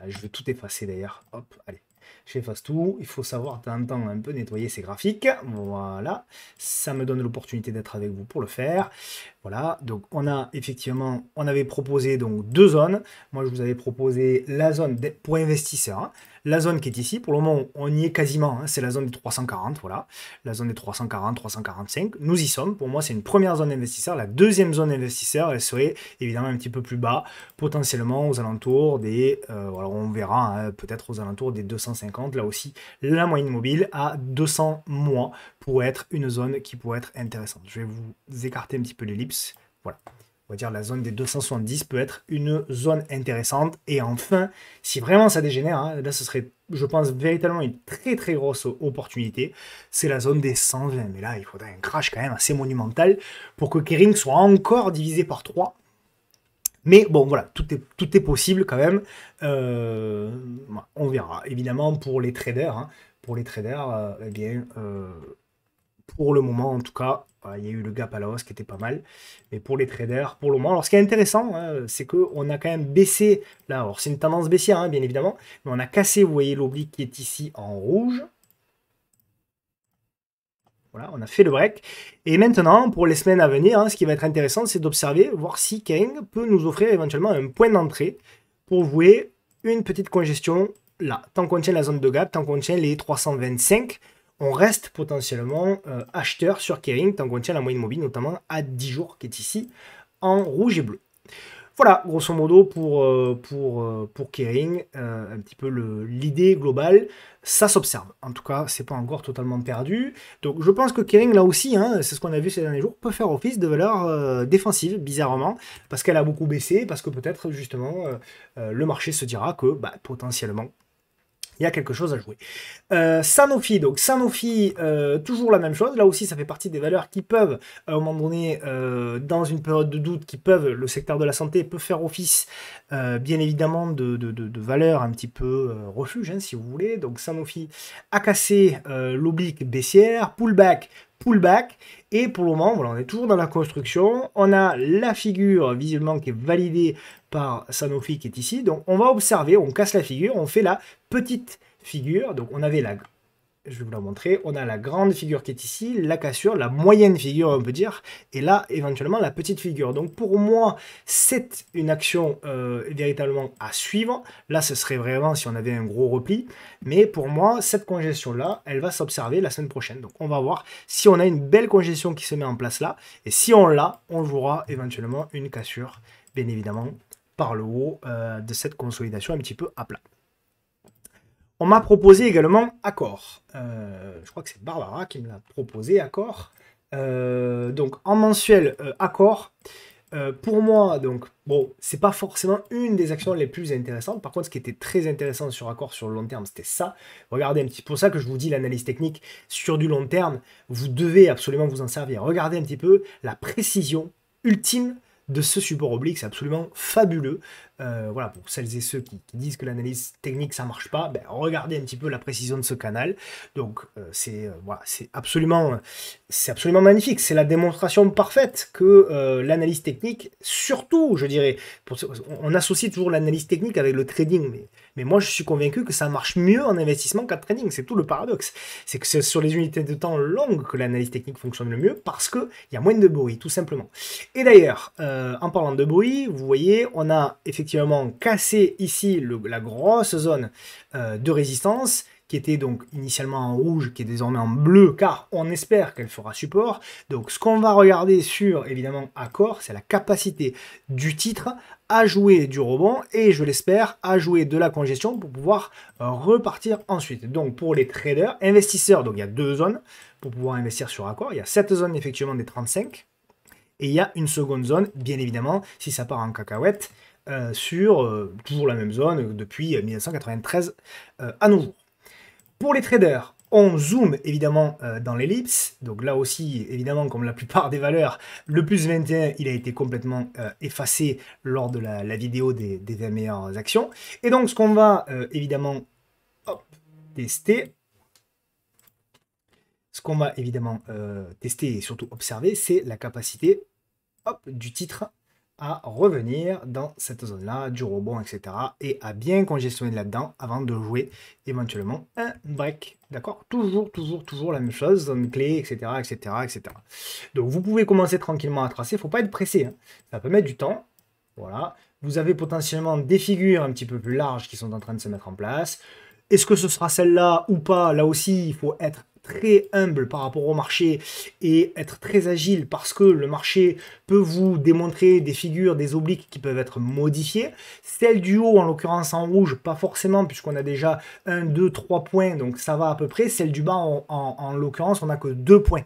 Je vais tout effacer d'ailleurs. Hop, allez. J'efface tout. Il faut savoir de temps en temps un peu nettoyer ces graphiques. Voilà. Ça me donne l'opportunité d'être avec vous pour le faire. Voilà. Donc, on a effectivement, on avait proposé donc 2 zones. Moi, je vous avais proposé la zone pour investisseurs, hein. La zone qui est ici, pour le moment, on y est quasiment, hein, c'est la zone des 340, voilà. La zone des 340, 345. Nous y sommes. Pour moi, c'est une première zone investisseur. La deuxième zone investisseur, elle serait évidemment un petit peu plus bas, potentiellement aux alentours des, alors on verra, hein, peut-être aux alentours des 250. Là aussi, la moyenne mobile à 200 mois pourrait être une zone qui pourrait être intéressante. Je vais vous écarter un petit peu l'ellipse. Voilà. On va dire la zone des 270 peut être une zone intéressante. Et enfin, si vraiment ça dégénère, hein, là ce serait, je pense, véritablement une très très grosse opportunité. C'est la zone des 120. Mais là, il faudrait un crash quand même assez monumental pour que Kering soit encore divisé par 3. Mais bon, voilà, tout est possible quand même. On verra. Évidemment, pour les traders, hein, eh bien, pour le moment, en tout cas, il y a eu le gap à la hausse qui était pas mal. Mais pour les traders, pour le moment, alors ce qui est intéressant, hein, c'est qu'on a quand même baissé, là, alors c'est une tendance baissière, hein, bien évidemment, mais on a cassé, vous voyez, l'oblique qui est ici en rouge. Voilà, on a fait le break. Et maintenant, pour les semaines à venir, hein, ce qui va être intéressant, c'est d'observer, voir si Kering peut nous offrir éventuellement un point d'entrée pour jouer une petite congestion là. Tant qu'on tient la zone de gap, tant qu'on tient les 325, on reste potentiellement acheteur sur Kering, tant qu'on tient la moyenne mobile, notamment à 10 jours, qui est ici, en rouge et bleu. Voilà, grosso modo, pour Kering, un petit peu l'idée globale, ça s'observe. En tout cas, c'est pas encore totalement perdu. Donc, je pense que Kering, là aussi, hein, c'est ce qu'on a vu ces derniers jours, peut faire office de valeur défensive, bizarrement, parce qu'elle a beaucoup baissé, parce que peut-être, justement, le marché se dira que, potentiellement, il y a quelque chose à jouer. Sanofi, donc Sanofi, toujours la même chose. Là aussi, ça fait partie des valeurs qui peuvent, à un moment donné, dans une période de doute, le secteur de la santé peut faire office, bien évidemment, de valeurs un petit peu refuge, hein, si vous voulez. Donc Sanofi a cassé l'oblique baissière, pullback, et pour le moment, voilà, on est toujours dans la construction. On a la figure, visiblement, qui est validée par Sanofi, qui est ici. Donc, on va observer, on casse la figure, on fait la petite figure. Donc, on avait je vais vous la montrer, on a la grande figure qui est ici, la cassure, la moyenne figure, on peut dire, et là, éventuellement, la petite figure. Donc, pour moi, c'est une action véritablement à suivre. Là, ce serait vraiment si on avait un gros repli. Mais pour moi, cette congestion-là, elle va s'observer la semaine prochaine. Donc, on va voir si on a une belle congestion qui se met en place là. Et si on l'a, on jouera éventuellement une cassure, bien évidemment, par le haut de cette consolidation un petit peu à plat. On m'a proposé également Accor. Je crois que c'est Barbara qui me l'a proposé, Accor. Donc en mensuel, Accor. Pour moi, donc, bon, c'est pas forcément une des actions les plus intéressantes. Par contre, ce qui était très intéressant sur Accor sur le long terme, c'était ça. Regardez un petit peu, pour ça que je vous dis l'analyse technique sur du long terme, vous devez absolument vous en servir. Regardez un petit peu la précision ultime de ce support oblique, c'est absolument fabuleux. Voilà, pour celles et ceux qui disent que l'analyse technique ça marche pas, ben, regardez un petit peu la précision de ce canal. Donc voilà, c'est absolument magnifique. C'est la démonstration parfaite que l'analyse technique, surtout, je dirais, on associe toujours l'analyse technique avec le trading, mais moi je suis convaincu que ça marche mieux en investissement qu'en trading. C'est tout le paradoxe. C'est que c'est sur les unités de temps longues que l'analyse technique fonctionne le mieux parce qu'il y a moins de bruit, tout simplement. Et d'ailleurs, en parlant de bruit, vous voyez, on a effectivement cassé ici la grosse zone de résistance qui était donc initialement en rouge, qui est désormais en bleu, car on espère qu'elle fera support. Donc ce qu'on va regarder sur, évidemment, Accor, c'est la capacité du titre à jouer du rebond, et je l'espère, à jouer de la congestion pour pouvoir repartir ensuite. Donc pour les traders, investisseurs, donc il y a deux zones pour pouvoir investir sur Accor. Il y a cette zone effectivement des 35, et il y a une seconde zone, bien évidemment, si ça part en cacahuète, sur toujours la même zone depuis 1993 à nos jours. Pour les traders, on zoome évidemment dans l'ellipse. Donc là aussi, évidemment, comme la plupart des valeurs, le plus 21, il a été complètement effacé lors de la vidéo des 20 meilleures actions. Et donc, ce qu'on va évidemment tester, tester et surtout observer, c'est la capacité du titre à revenir dans cette zone-là, du rebond, etc. et à bien congestionner là-dedans avant de jouer éventuellement un break. D'accord? Toujours la même chose, zone clé, etc., etc., etc. Donc vous pouvez commencer tranquillement à tracer, il ne faut pas être pressé, hein. Ça peut mettre du temps. Voilà. Vous avez potentiellement des figures un petit peu plus larges qui sont en train de se mettre en place. Est-ce que ce sera celle-là ou pas? Là aussi, il faut être très humble par rapport au marché et être très agile parce que le marché peut vous démontrer des figures, des obliques qui peuvent être modifiées. Celle du haut, en l'occurrence en rouge, pas forcément puisqu'on a déjà 1, 2, 3 points, donc ça va à peu près. Celle du bas, en l'occurrence, on n'a que 2 points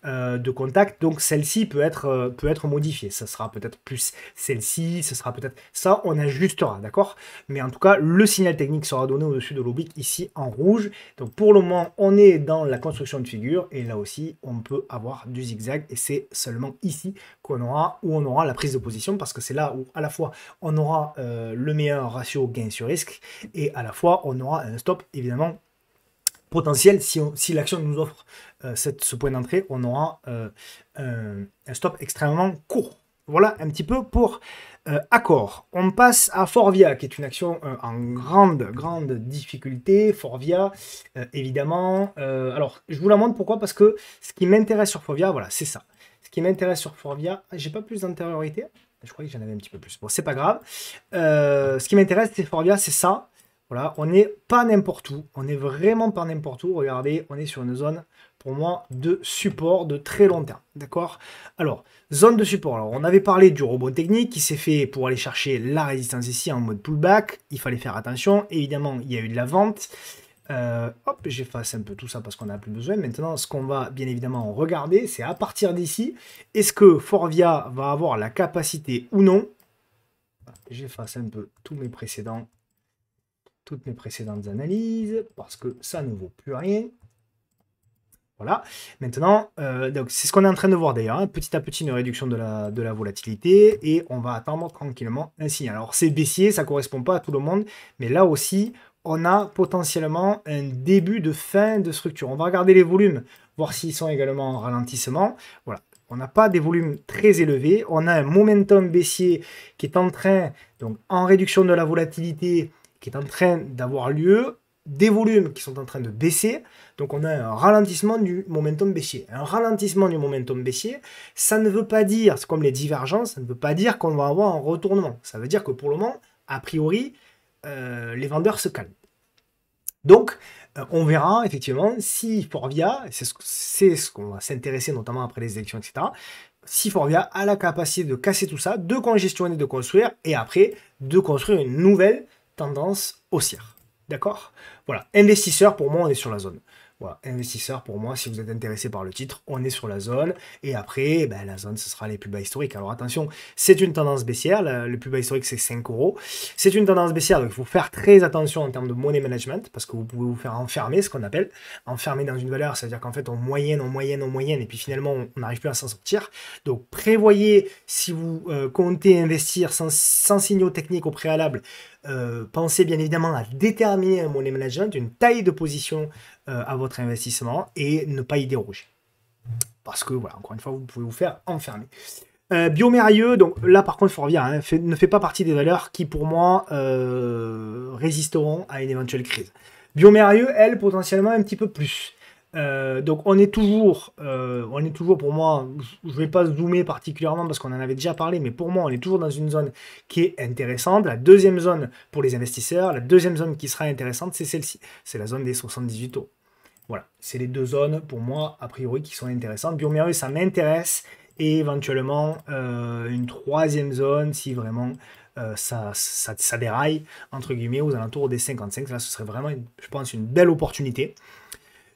de contact, donc celle-ci peut être modifiée. Ça sera peut-être plus celle-ci, ce sera peut-être ça, on ajustera, d'accord? Mais en tout cas, le signal technique sera donné au-dessus de l'oblique ici en rouge. Donc pour le moment, on est dans la construction de figure et là aussi, on peut avoir du zigzag et c'est seulement ici qu'on aura la prise de position parce que c'est là où à la fois on aura le meilleur ratio gain sur risque et à la fois on aura un stop évidemment potentiel. Si l'action nous offre ce point d'entrée, on aura un stop extrêmement court. Voilà un petit peu pour Accor. On passe à Forvia, qui est une action en grande difficulté. Forvia, évidemment. Alors, je vous la montre pourquoi? Parce que ce qui m'intéresse sur Forvia, voilà, c'est ça. Ce qui m'intéresse sur Forvia, j'ai pas plus d'antériorité. Je croyais que j'en avais un petit peu plus. Bon, c'est pas grave. Ce qui m'intéresse, c'est Forvia, c'est ça. Voilà, on n'est pas n'importe où, on n'est vraiment pas n'importe où. Regardez, on est sur une zone, pour moi, de support de très long terme. D'accord? Alors, zone de support. Alors, on avait parlé du rebond technique qui s'est fait pour aller chercher la résistance ici en mode pullback. Il fallait faire attention. Évidemment, il y a eu de la vente. Hop, j'efface un peu tout ça parce qu'on n'a plus besoin. Maintenant, ce qu'on va bien évidemment regarder, c'est à partir d'ici, est-ce que Forvia va avoir la capacité ou non? J'efface un peu toutes mes précédentes analyses, parce que ça ne vaut plus rien. Voilà. Maintenant, donc c'est ce qu'on est en train de voir d'ailleurs, hein. Petit à petit, une réduction de la volatilité, et on va attendre tranquillement un signal. Alors c'est baissier, ça ne correspond pas à tout le monde, mais là aussi, on a potentiellement un début de fin de structure. On va regarder les volumes, voir s'ils sont également en ralentissement. Voilà. On n'a pas des volumes très élevés. On a un momentum baissier qui est en train, donc en réduction de la volatilité, qui est en train d'avoir lieu, des volumes qui sont en train de baisser, donc on a un ralentissement du momentum baissier. Un ralentissement du momentum baissier, ça ne veut pas dire, c'est comme les divergences, ça ne veut pas dire qu'on va avoir un retournement. Ça veut dire que pour le moment, a priori, les vendeurs se calment. Donc, on verra effectivement si Forvia, c'est ce qu'on va s'intéresser notamment après les élections, etc., si Forvia a la capacité de casser tout ça, de congestionner, de construire, et après, de construire une nouvelle tendance haussière. D'accord? Voilà. Investisseurs, pour moi, on est sur la zone. Voilà, investisseurs, pour moi, si vous êtes intéressé par le titre, on est sur la zone. Et après, ben, la zone, ce sera les plus bas historiques. Alors attention, c'est une tendance baissière. Le plus bas historique, c'est 5 euros. C'est une tendance baissière, donc il faut faire très attention en termes de money management, parce que vous pouvez vous faire enfermer, ce qu'on appelle enfermer dans une valeur. C'est-à-dire qu'en fait, on moyenne, et puis finalement, on n'arrive plus à s'en sortir. Donc prévoyez, si vous comptez investir sans signaux techniques au préalable, pensez bien évidemment à déterminer un money management, une taille de position à votre investissement et ne pas y déroger. Parce que, voilà, encore une fois, vous pouvez vous faire enfermer. Biomérieux, donc là par contre, il faut revenir, hein, ne fait pas partie des valeurs qui, pour moi, résisteront à une éventuelle crise. Biomérieux, elle, potentiellement un petit peu plus. Donc on est toujours pour moi, je ne vais pas zoomer particulièrement parce qu'on en avait déjà parlé, mais pour moi on est toujours dans une zone qui est intéressante. La deuxième zone pour les investisseurs, la deuxième zone qui sera intéressante, c'est celle-ci, c'est la zone des 78 euros. Voilà, c'est les deux zones pour moi a priori qui sont intéressantes. Biomérieux, ça m'intéresse, et éventuellement une troisième zone si vraiment ça déraille entre guillemets aux alentours des 55. Là ce serait vraiment, je pense, une belle opportunité.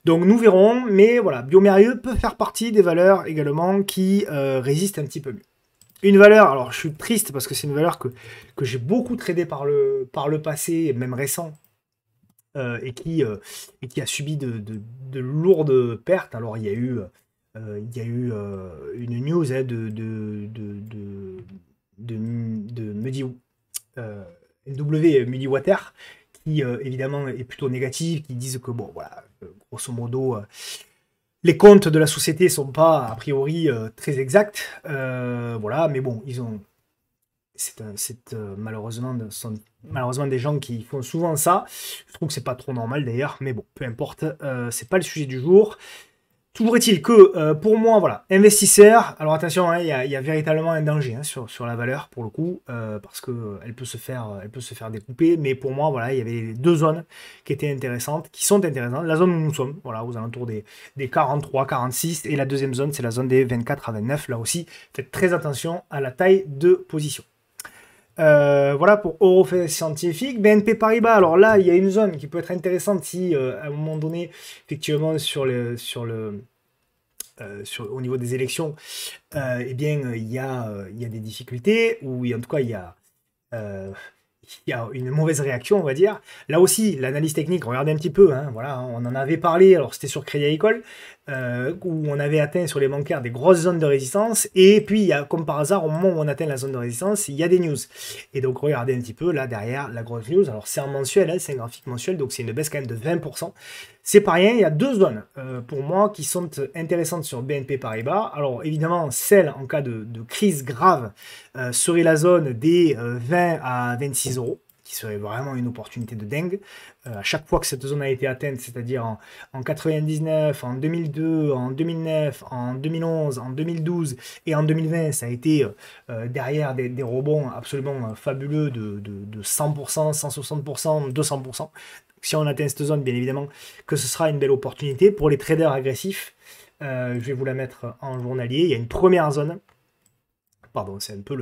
Donc nous verrons, mais voilà, Biomérieux peut faire partie des valeurs également qui résistent un petit peu mieux. Une valeur, alors je suis triste parce que c'est une valeur que j'ai beaucoup tradé par le passé, même récent, et qui a subi de lourdes pertes. Alors il y a eu une news hein, NW Milliwater qui évidemment est plutôt négative, qui disent que bon voilà, grosso modo les comptes de la société sont pas a priori très exacts, voilà, mais bon, c'est malheureusement des gens qui font souvent ça. Je trouve que c'est pas trop normal d'ailleurs, mais bon, peu importe, c'est pas le sujet du jour. Toujours est-il que, pour moi, voilà, investisseur, alors attention, hein, il y a véritablement un danger hein, sur la valeur, pour le coup, parce qu'elle peut se faire découper, mais pour moi, voilà, il y avait deux zones qui étaient intéressantes, qui sont intéressantes. La zone où nous sommes, voilà, aux alentours des 43, 46, et la deuxième zone, c'est la zone des 24 à 29. Là aussi, faites très attention à la taille de position. Voilà pour Eurofest Scientifique. BNP Paribas, alors là, il y a une zone qui peut être intéressante si, à un moment donné, effectivement, au niveau des élections, eh bien, il y a des difficultés, ou en tout cas, il y a une mauvaise réaction, on va dire. Là aussi, l'analyse technique, regardez un petit peu, hein, voilà, on en avait parlé, alors c'était sur Crédit Agricole, où on avait atteint sur les bancaires des grosses zones de résistance, et puis, il y a, comme par hasard, au moment où on atteint la zone de résistance, il y a des news. Et donc, regardez un petit peu, là, derrière, la grosse news, alors c'est un mensuel, hein, c'est un graphique mensuel, donc c'est une baisse quand même de 20%. C'est pas rien, il y a deux zones, pour moi, qui sont intéressantes sur BNP Paribas. Alors, évidemment, celle, en cas de crise grave, serait la zone des 20 à 26 euros, qui serait vraiment une opportunité de dingue. À chaque fois que cette zone a été atteinte, c'est-à-dire en 99, en 2002, en 2009, en 2011, en 2012 et en 2020, ça a été derrière des rebonds absolument fabuleux de 100%, 160%, 200%. Si on atteint cette zone, bien évidemment, que ce sera une belle opportunité pour les traders agressifs. Je vais vous la mettre en journalier. Il y a une première zone. Pardon, c'est un peu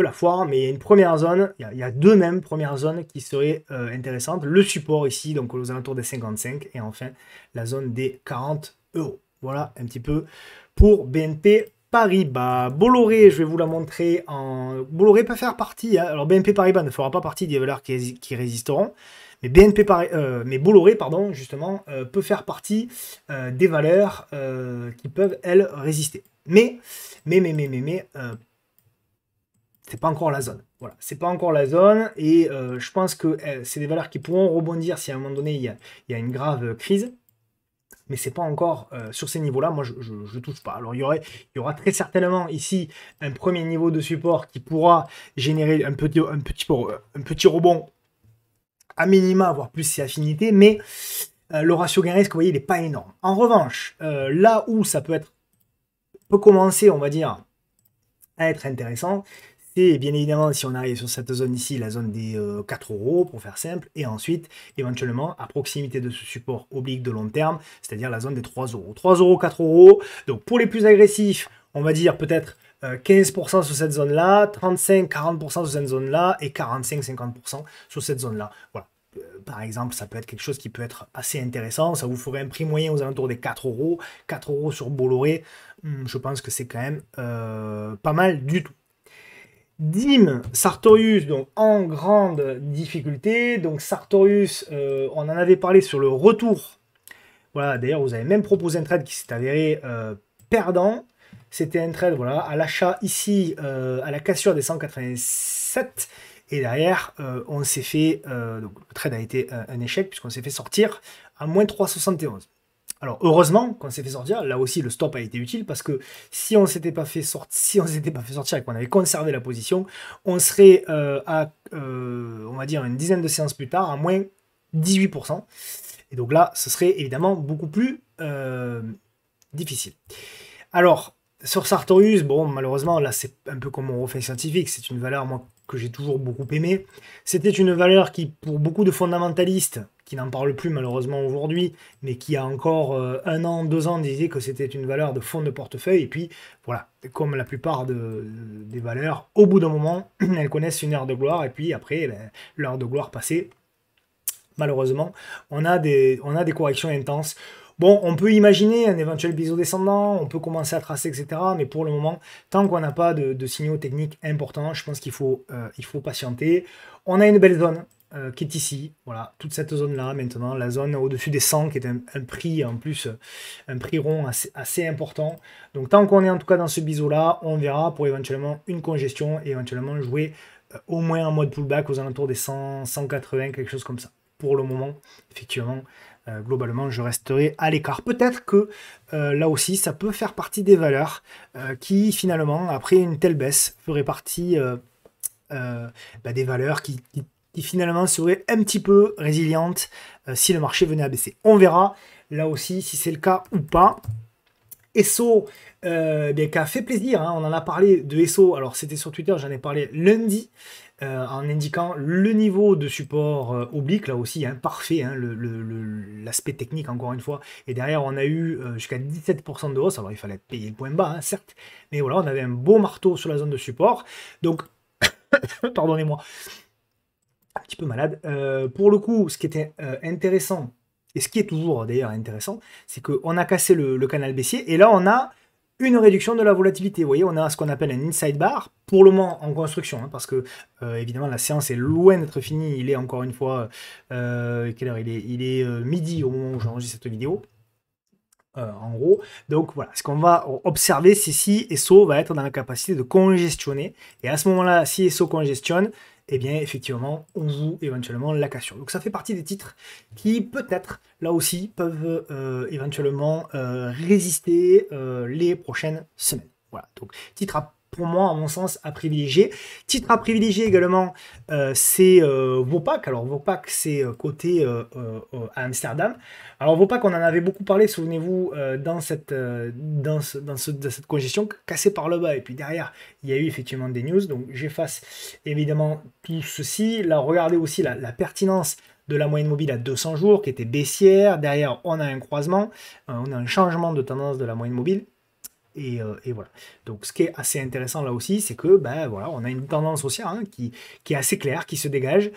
la foire, mais il y a une première zone, il y a deux mêmes premières zones qui seraient intéressantes. Le support ici, donc aux alentours des 55, et enfin la zone des 40 euros. Voilà un petit peu pour BNP Paribas. Bolloré, je vais vous la montrer en... Bolloré peut faire partie, hein. Alors BNP Paribas ne fera pas partie des valeurs qui résisteront, mais Bolloré, pardon, justement, peut faire partie des valeurs qui peuvent, elles, résister. Mais c'est pas encore la zone. Voilà, c'est pas encore la zone, et je pense que c'est des valeurs qui pourront rebondir si à un moment donné il y a une grave crise. Mais c'est pas encore sur ces niveaux-là. Moi, je touche pas. Alors, il y aura très certainement ici un premier niveau de support qui pourra générer un petit rebond à minima, voire plus si affinité, mais le ratio gain-risque, vous voyez, il n'est pas énorme. En revanche, là où ça peut commencer, on va dire, à être intéressant, c'est bien évidemment si on arrive sur cette zone ici, la zone des 4 euros, pour faire simple, et ensuite, éventuellement, à proximité de ce support oblique de long terme, c'est-à-dire la zone des 3 euros. 3 euros, 4 euros, donc pour les plus agressifs, on va dire peut-être 15% sur cette zone-là, 35-40% sur cette zone-là, et 45-50% sur cette zone-là. Voilà. par exemple, ça peut être quelque chose qui peut être assez intéressant. Ça vous ferait un prix moyen aux alentours des 4 euros. 4 euros sur Bolloré, je pense que c'est quand même pas mal du tout. Dim Sartorius, donc en grande difficulté. Donc Sartorius, on en avait parlé sur le retour. Voilà, d'ailleurs, vous avez même proposé un trade qui s'est avéré perdant. C'était un trade, voilà, à l'achat ici, à la cassure des 187. Et derrière, on s'est fait, donc le trade a été un échec puisqu'on s'est fait sortir à moins 3,71. Alors heureusement qu'on s'est fait sortir, là aussi le stop a été utile parce que si on s'était pas fait sortir et qu'on avait conservé la position, on serait à, on va dire, une dizaine de séances plus tard à moins 18%. Et donc là, ce serait évidemment beaucoup plus difficile. Alors, sur Sartorius, bon, malheureusement, là, c'est un peu comme mon reflet scientifique. C'est une valeur, moi, que j'ai toujours beaucoup aimée. C'était une valeur qui, pour beaucoup de fondamentalistes, qui n'en parlent plus malheureusement aujourd'hui, mais qui a encore 1 an, 2 ans, disaient que c'était une valeur de fonds de portefeuille. Et puis, voilà, comme la plupart des valeurs, au bout d'un moment, elles connaissent une heure de gloire. Et puis après, ben, l'heure de gloire passée, malheureusement, on a des corrections intenses. Bon, on peut imaginer un éventuel biseau descendant, on peut commencer à tracer, etc. Mais pour le moment, tant qu'on n'a pas de signaux techniques importants, je pense qu'il faut patienter. On a une belle zone qui est ici. Voilà, toute cette zone-là maintenant, la zone au-dessus des 100, qui est un prix en plus, un prix rond assez important. Donc tant qu'on est en tout cas dans ce biseau-là, on verra pour éventuellement une congestion et éventuellement jouer au moins en mode pullback aux alentours des 100, 180, quelque chose comme ça. Pour le moment, effectivement, globalement, je resterai à l'écart. Peut-être que là aussi, ça peut faire partie des valeurs qui, finalement, après une telle baisse, feraient partie des valeurs qui finalement seraient un petit peu résilientes si le marché venait à baisser. On verra là aussi si c'est le cas ou pas. Esso, qui a fait plaisir, hein, on en a parlé de Esso, alors c'était sur Twitter, j'en ai parlé lundi, en indiquant le niveau de support oblique, là aussi, hein, parfait, hein, l'aspect technique encore une fois, et derrière on a eu jusqu'à 17% de hausse, alors il fallait payer le point bas, hein, certes, mais voilà, on avait un beau marteau sur la zone de support, donc, pardonnez-moi, un petit peu malade, pour le coup, ce qui était intéressant, et ce qui est toujours d'ailleurs intéressant, c'est qu'on a cassé le canal baissier, et là on a une réduction de la volatilité. Vous voyez, on a ce qu'on appelle un inside bar, pour le moment en construction, hein, parce que évidemment la séance est loin d'être finie. Il est encore une fois, quelle heure il est midi au moment où j'enregistre cette vidéo. En gros, donc voilà, ce qu'on va observer, c'est si ESSO va être dans la capacité de congestionner. Et à ce moment-là, si ESSO congestionne, eh bien, effectivement, on joue éventuellement la cassure. Donc ça fait partie des titres qui, peut-être, là aussi, peuvent éventuellement résister les prochaines semaines. Voilà, donc titre pour moi, à mon sens, à privilégier. Titre à privilégier également, c'est Vopak. Alors Vopak, c'est côté à Amsterdam. Alors Vopak, on en avait beaucoup parlé, souvenez-vous, dans cette congestion cassée par le bas. Et puis derrière, il y a eu effectivement des news. Donc j'efface évidemment tout ceci. Là, regardez aussi la pertinence de la moyenne mobile à 200 jours qui était baissière. Derrière, on a un croisement. On a un changement de tendance de la moyenne mobile. Et voilà. Donc ce qui est assez intéressant là aussi, c'est que ben, voilà, on a une tendance haussière hein, qui est assez claire, qui se dégage.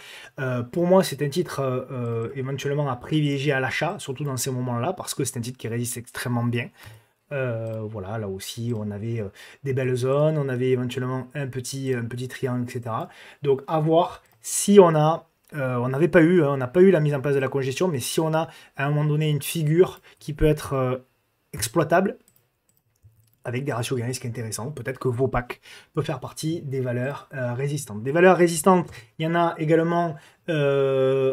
Pour moi, c'est un titre éventuellement à privilégier à l'achat, surtout dans ces moments-là, parce que c'est un titre qui résiste extrêmement bien. Voilà, là aussi, on avait des belles zones, on avait éventuellement un petit triangle, etc. Donc à voir si on a on n'avait pas eu, on n'a pas eu la mise en place de la congestion, mais si on a à un moment donné une figure qui peut être exploitable, avec des ratios gain-risque intéressants. Peut-être que Vopak peut faire partie des valeurs résistantes. Des valeurs résistantes, il y en a également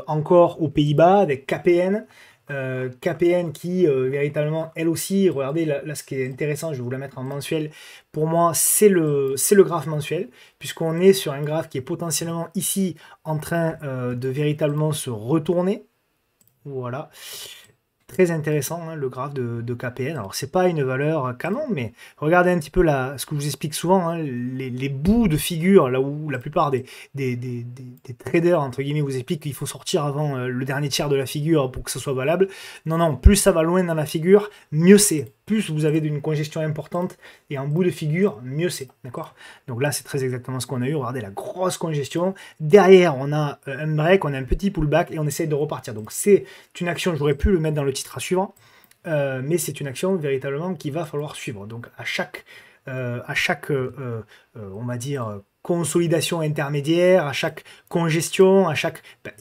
encore aux Pays-Bas avec KPN. KPN qui véritablement, elle aussi, regardez là ce qui est intéressant, je vais vous la mettre en mensuel. Pour moi, c'est le graphe mensuel, puisqu'on est sur un graphe qui est potentiellement ici en train de véritablement se retourner. Voilà. Très intéressant, hein, le graphe de KPN. Alors, c'est pas une valeur canon, mais regardez un petit peu ce que je vous explique souvent, hein, les bouts de figure, là où la plupart des traders, entre guillemets, vous expliquent qu'il faut sortir avant le dernier tiers de la figure pour que ce soit valable. Non, non, plus ça va loin dans la figure, mieux c'est. plus vous avez d'une congestion importante et en bout de figure, mieux c'est, d'accord? Donc là, c'est très exactement ce qu'on a eu. Regardez la grosse congestion. Derrière, on a un break, on a un petit pullback et on essaye de repartir. Donc c'est une action, j'aurais pu le mettre dans le titre à suivre, mais c'est une action véritablement qu'il va falloir suivre. Donc à chaque on va dire, consolidation intermédiaire, à chaque congestion,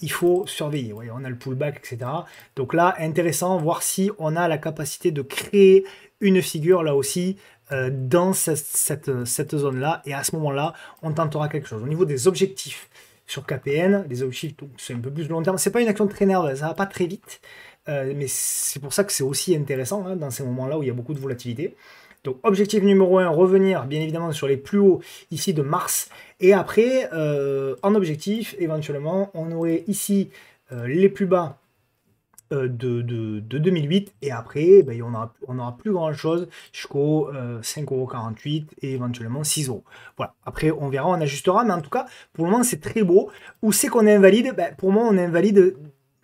il faut surveiller. Voyez, on a le pullback, etc. Donc là, intéressant, voir si on a la capacité de créer une figure, là aussi, dans cette zone-là. Et à ce moment-là, on tentera quelque chose. Au niveau des objectifs sur KPN, des objectifs, c'est un peu plus long terme. C'est pas une action très nerveuse, ça va pas très vite. Mais c'est pour ça que c'est aussi intéressant, hein, dans ces moments-là où il y a beaucoup de volatilité. Donc objectif numéro 1, revenir bien évidemment sur les plus hauts ici de mars. Et après, en objectif, éventuellement, on aurait ici les plus bas de 2008. Et après, ben, on n'aura plus grand-chose jusqu'au 5,48 € et éventuellement 6 €. Voilà. Après, on verra, on ajustera. Mais en tout cas, pour le moment, c'est très beau. Où c'est qu'on invalide? Ben, pour moi, on invalide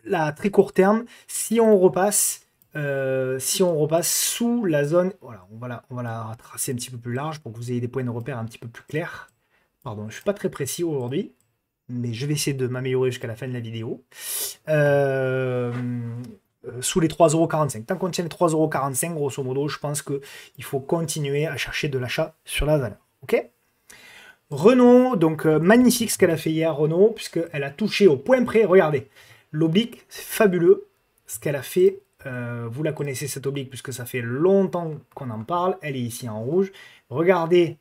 la très court terme si on repasse sous la zone, voilà, on va la tracer un petit peu plus large pour que vous ayez des points de repère un petit peu plus clairs. Pardon, je ne suis pas très précis aujourd'hui, mais je vais essayer de m'améliorer jusqu'à la fin de la vidéo. Sous les 3,45 €. Tant qu'on tient les 3,45 €, grosso modo, je pense qu'il faut continuer à chercher de l'achat sur la valeur. Ok? Renault, donc magnifique ce qu'elle a fait hier, Renault, puisqu'elle a touché au point près. Regardez, l'oblique, c'est fabuleux ce qu'elle a fait. Vous la connaissez cette oblique puisque ça fait longtemps qu'on en parle. Elle est ici en rouge. Regardez,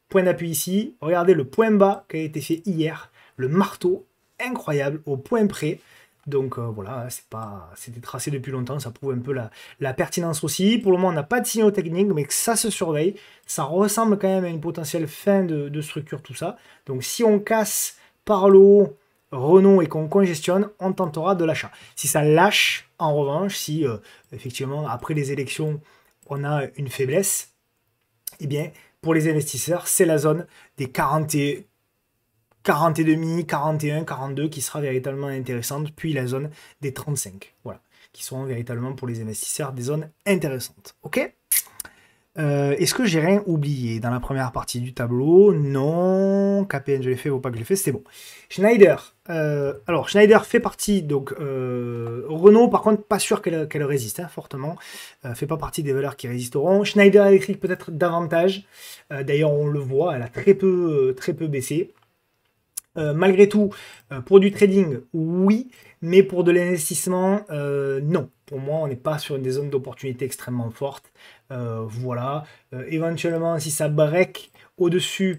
point d'appui ici. Regardez le point bas qui a été fait hier. Le marteau, incroyable, au point près. Donc voilà, c'était tracé depuis longtemps. Ça prouve un peu la pertinence aussi. Pour le moment, on n'a pas de signaux techniques, mais que ça se surveille. Ça ressemble quand même à une potentielle fin de structure, tout ça. Donc si on casse par le haut Renault et qu'on congestionne, on tentera de l'achat. Si ça lâche, en revanche, si effectivement après les élections on a une faiblesse, eh bien pour les investisseurs c'est la zone des 40,5, 41, 42 qui sera véritablement intéressante, puis la zone des 35, voilà, qui seront véritablement pour les investisseurs des zones intéressantes. Ok. Est-ce que j'ai rien oublié dans la première partie du tableau? Non. KPN, je l'ai fait, ou pas que je l'ai fait, c'est bon. Schneider. Alors, Schneider fait partie, donc Renault, par contre, pas sûr qu'elle résiste, hein, fortement. Fait pas partie des valeurs qui résisteront. Schneider Electric, peut-être davantage. D'ailleurs, on le voit, elle a très peu baissé. Malgré tout, pour du trading, oui, mais pour de l'investissement, non. Pour moi, on n'est pas sur des zones d'opportunité extrêmement fortes. Voilà. Éventuellement, si ça break au-dessus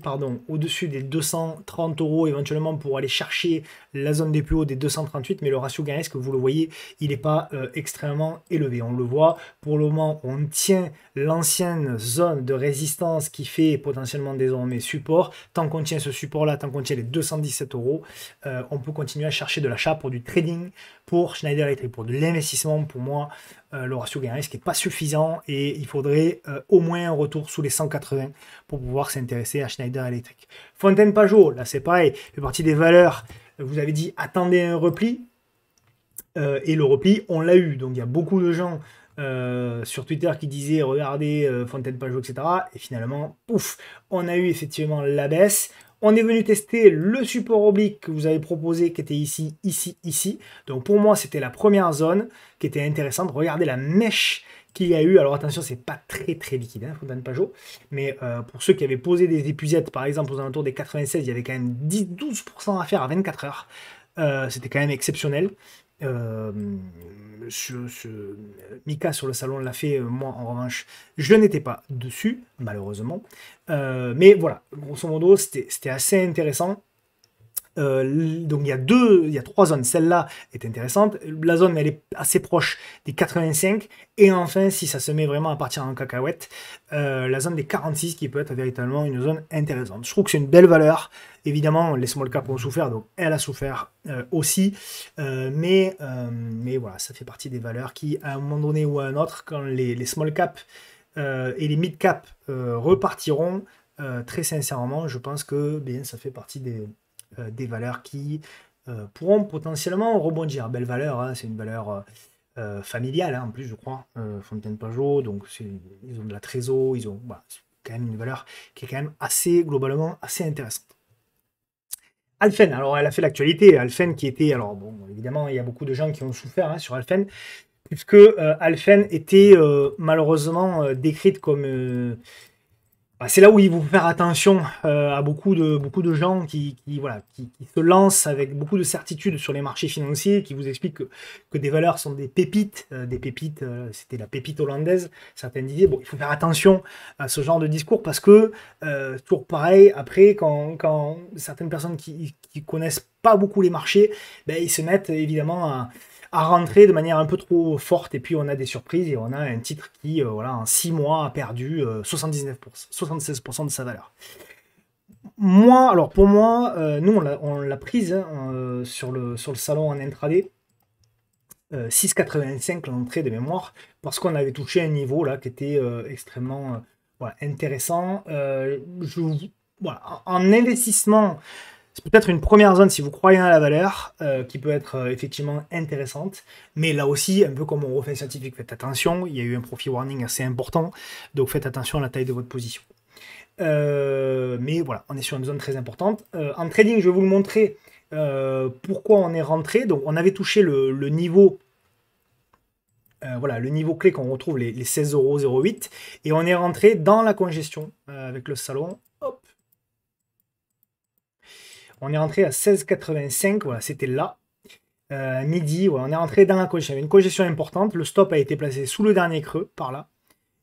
des 230 €, éventuellement pour aller chercher la zone des plus hauts des 238, mais le ratio gain risque, vous le voyez, il n'est pas extrêmement élevé. On le voit, pour le moment, on tient l'ancienne zone de résistance qui fait potentiellement désormais support. Tant qu'on tient ce support-là, tant qu'on tient les 217 €, on peut continuer à chercher de l'achat pour du trading, pour Schneider Electric. Pour de l'investissement, pour moi, le ratio gain risque n'est pas suffisant et il faudrait au moins un retour sous les 180 pour pouvoir s'intéresser à Schneider Electric. Fontaine Pajot, là c'est pareil, fait partie des valeurs. Vous avez dit attendez un repli, et le repli on l'a eu. Donc il y a beaucoup de gens sur Twitter qui disaient regardez Fontaine Pajot, etc. Et finalement, pouf, on a eu effectivement la baisse. On est venu tester le support oblique que vous avez proposé, qui était ici, ici, ici. Donc pour moi, c'était la première zone qui était intéressante. Regardez la mèche qu'il y a eu. Alors attention, c'est pas très très liquide, hein, Fontaine Pajot. Mais pour ceux qui avaient posé des épuisettes, par exemple aux alentours des 96, il y avait quand même 10-12% à faire à 24 heures. C'était quand même exceptionnel. Mika sur le salon l'a fait, moi en revanche je n'étais pas dessus malheureusement, mais voilà, grosso modo c'était assez intéressant. Donc il y a trois zones. Celle-là est intéressante. La zone elle est assez proche des 85. Et enfin, si ça se met vraiment à partir en cacahuète, la zone des 46 qui peut être véritablement une zone intéressante. Je trouve que c'est une belle valeur. Évidemment, les small caps ont souffert, donc elle a souffert aussi. Mais voilà, ça fait partie des valeurs qui, à un moment donné ou à un autre, quand les small caps et les mid caps repartiront, très sincèrement, je pense que bien, ça fait partie des valeurs qui pourront potentiellement rebondir. Belle valeur, hein, c'est une valeur familiale, hein, en plus, je crois, Fontaine-Pajot. Donc, ils ont de la trésor, ils ont voilà, c'est quand même une valeur qui est quand même assez, globalement, assez intéressante. Alphen, alors elle a fait l'actualité. Alphen qui était, alors bon, évidemment, il y a beaucoup de gens qui ont souffert hein, sur Alphen, puisque Alphen était malheureusement décrite comme bah, c'est là où il faut faire attention à beaucoup de gens voilà, qui se lancent avec beaucoup de certitude sur les marchés financiers, qui vous expliquent que des valeurs sont des pépites, c'était la pépite hollandaise. Certains disaient, bon, il faut faire attention à ce genre de discours parce que, toujours pareil, après, quand certaines personnes qui connaissent pas beaucoup les marchés, ben, ils se mettent évidemment à rentrer de manière un peu trop forte et puis on a des surprises et on a un titre qui, voilà, en 6 mois a perdu 79%, 76% de sa valeur. Moi, alors pour moi, nous on l'a prise hein, sur le salon en intraday, 6,85 l'entrée de mémoire, parce qu'on avait touché un niveau là qui était extrêmement voilà, intéressant. Voilà, en investissement, c'est peut-être une première zone si vous croyez à la valeur, qui peut être effectivement intéressante. Mais là aussi, un peu comme on refait scientifique, faites attention. Il y a eu un profit warning assez important. Donc faites attention à la taille de votre position. Mais voilà, on est sur une zone très importante. En trading, je vais vous le montrer pourquoi on est rentré. Donc on avait touché le niveau. Voilà, le niveau clé qu'on retrouve, les 16,08 €. Et on est rentré dans la congestion avec le salon. Hop. On est rentré à 16,85, voilà, c'était là. Midi, voilà, on est rentré dans la congestion. Il y avait une congestion importante. Le stop a été placé sous le dernier creux, par là.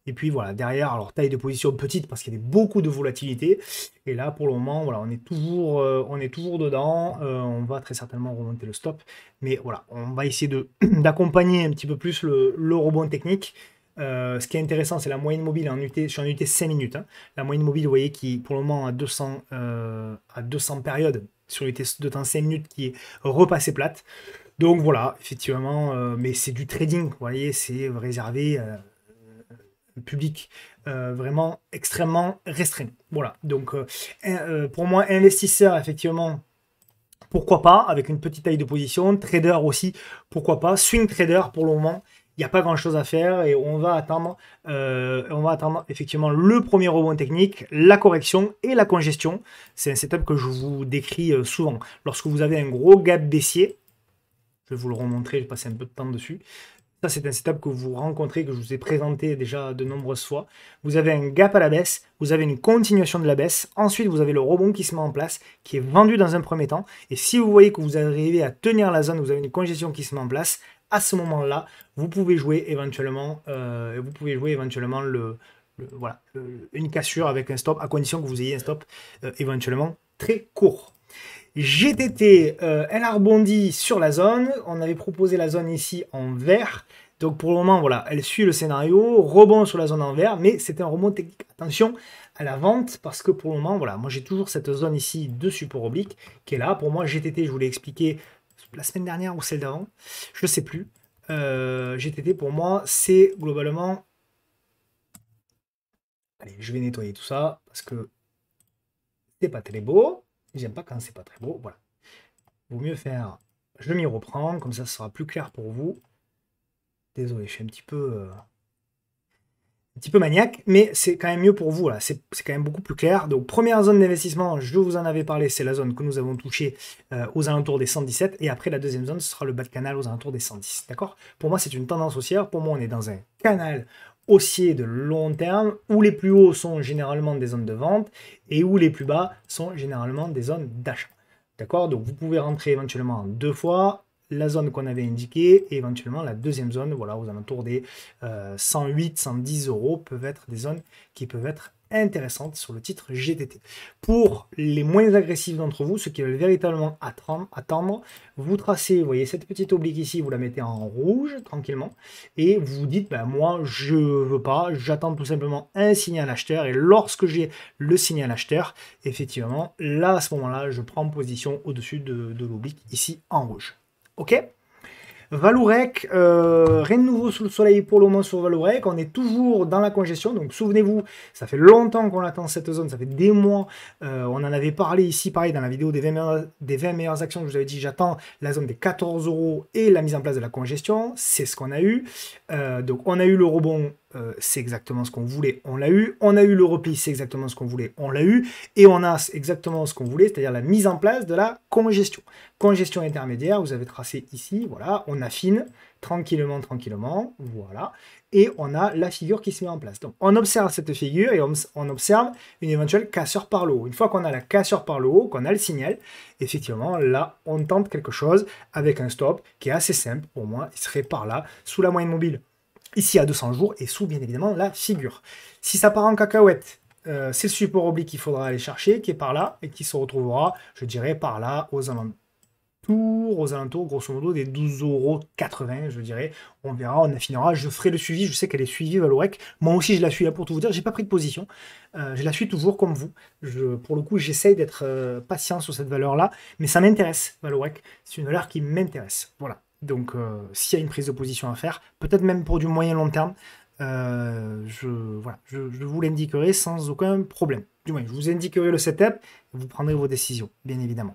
Et puis voilà, derrière, alors taille de position petite parce qu'il y avait beaucoup de volatilité. Et là, pour le moment, voilà, on est toujours dedans. On va très certainement remonter le stop. Mais voilà, on va essayer d'accompagner un petit peu plus le rebond technique. Ce qui est intéressant, c'est la moyenne mobile sur un UT 5 minutes. Hein. La moyenne mobile, vous voyez, qui pour le moment à 200 périodes sur l'UT de temps 5 minutes qui est repassée plate. Donc voilà, effectivement, mais c'est du trading, vous voyez, c'est réservé public vraiment extrêmement restreint. Voilà, donc pour moi, investisseur, effectivement, pourquoi pas, avec une petite taille de position, trader aussi, pourquoi pas, swing trader pour le moment, il n'y a pas grand chose à faire et on va attendre effectivement le premier rebond technique, la correction et la congestion. C'est un setup que je vous décris souvent. Lorsque vous avez un gros gap baissier, je vais vous le remontrer, je vais passer un peu de temps dessus. Ça, c'est un setup que vous rencontrez, que je vous ai présenté déjà de nombreuses fois. Vous avez un gap à la baisse, vous avez une continuation de la baisse. Ensuite, vous avez le rebond qui se met en place, qui est vendu dans un premier temps. Et si vous voyez que vous arrivez à tenir la zone, vous avez une congestion qui se met en place, à ce moment-là, vous pouvez jouer éventuellement, voilà, une cassure avec un stop, à condition que vous ayez un stop éventuellement très court. GTT, elle a rebondi sur la zone. On avait proposé la zone ici en vert. Donc pour le moment, voilà, elle suit le scénario. Rebond sur la zone en vert, mais c'est un rebond technique. Attention à la vente, parce que pour le moment, voilà, moi j'ai toujours cette zone ici de support oblique qui est là. Pour moi, GTT, je vous l'ai expliqué la semaine dernière ou celle d'avant, je ne sais plus. GTT, pour moi, c'est globalement... Allez, je vais nettoyer tout ça, parce que c'est pas très beau. J'aime pas quand c'est pas très beau, voilà. Vaut mieux faire, je m'y reprends, comme ça ce sera plus clair pour vous. Désolé, je suis un petit peu maniaque, mais c'est quand même mieux pour vous, là. C'est quand même beaucoup plus clair. Donc première zone d'investissement, je vous en avais parlé, c'est la zone que nous avons touchée aux alentours des 117, et après la deuxième zone, ce sera le bas de canal aux alentours des 110, d'accord? Pour moi, c'est une tendance haussière, pour moi, on est dans un canal haussier de long terme, où les plus hauts sont généralement des zones de vente, et où les plus bas sont généralement des zones d'achat. D'accord? Donc vous pouvez rentrer éventuellement deux fois la zone qu'on avait indiquée et éventuellement la deuxième zone, voilà, aux alentours des 108, 110 € peuvent être des zones qui peuvent être intéressantes sur le titre GTT. Pour les moins agressifs d'entre vous, ceux qui veulent véritablement attendre, vous tracez, vous voyez cette petite oblique ici, vous la mettez en rouge tranquillement et vous vous dites, ben, moi je veux pas, j'attends tout simplement un signal acheteur et lorsque j'ai le signal acheteur, effectivement, là à ce moment-là, je prends position au-dessus de l'oblique ici en rouge. Ok? Valourec, rien de nouveau sous le soleil pour le moment sur Valourec. On est toujours dans la congestion. Donc souvenez-vous, ça fait longtemps qu'on attend cette zone, ça fait des mois. On en avait parlé ici, pareil, dans la vidéo des 20 meilleures actions que je vous avais dit. J'attends la zone des 14 € et la mise en place de la congestion. C'est ce qu'on a eu. Donc on a eu le rebond. C'est exactement ce qu'on voulait, on l'a eu. On a eu le repli, c'est exactement ce qu'on voulait, on l'a eu. Et on a exactement ce qu'on voulait, c'est-à-dire la mise en place de la congestion. Congestion intermédiaire, vous avez tracé ici, voilà, on affine tranquillement, tranquillement, voilà. Et on a la figure qui se met en place. Donc on observe cette figure et on observe une éventuelle cassure par le haut. Une fois qu'on a la cassure par le haut, qu'on a le signal, effectivement, là, on tente quelque chose avec un stop qui est assez simple pour moi. Il serait par là, sous la moyenne mobile, ici à 200 jours, et sous, bien évidemment, la figure. Si ça part en cacahuète, c'est le support oblique qu'il faudra aller chercher, qui est par là, et qui se retrouvera, je dirais, par là, aux alentours, grosso modo, des 12,80 €, je dirais. On verra, on affinera, je ferai le suivi, je sais qu'elle est suivie, Valorec. Moi aussi, je la suis là pour tout vous dire, j'ai pas pris de position. Je la suis toujours comme vous. Pour le coup, j'essaye d'être patient sur cette valeur-là, mais ça m'intéresse, Valorec. C'est une valeur qui m'intéresse. Voilà. Donc, s'il y a une prise de position à faire, peut-être même pour du moyen-long terme, voilà, je vous l'indiquerai sans aucun problème. Du moins, je vous indiquerai le setup, et vous prendrez vos décisions, bien évidemment.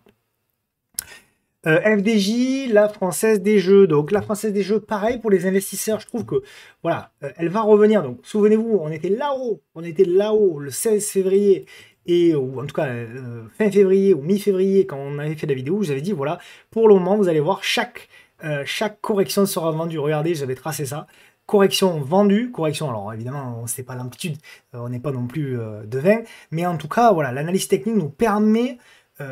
FDJ, la Française des Jeux. Donc la Française des Jeux, pareil pour les investisseurs, je trouve que voilà, elle va revenir. Donc souvenez-vous, on était là-haut le 16 février, ou en tout cas fin février ou mi-février, quand on avait fait la vidéo, je vous avais dit voilà, pour le moment, vous allez voir, chaque correction sera vendue. Regardez, j'avais tracé ça. Correction vendue, correction, alors évidemment, on ne sait pas l'amplitude, on n'est pas non plus de 20, mais en tout cas, voilà, l'analyse technique nous permet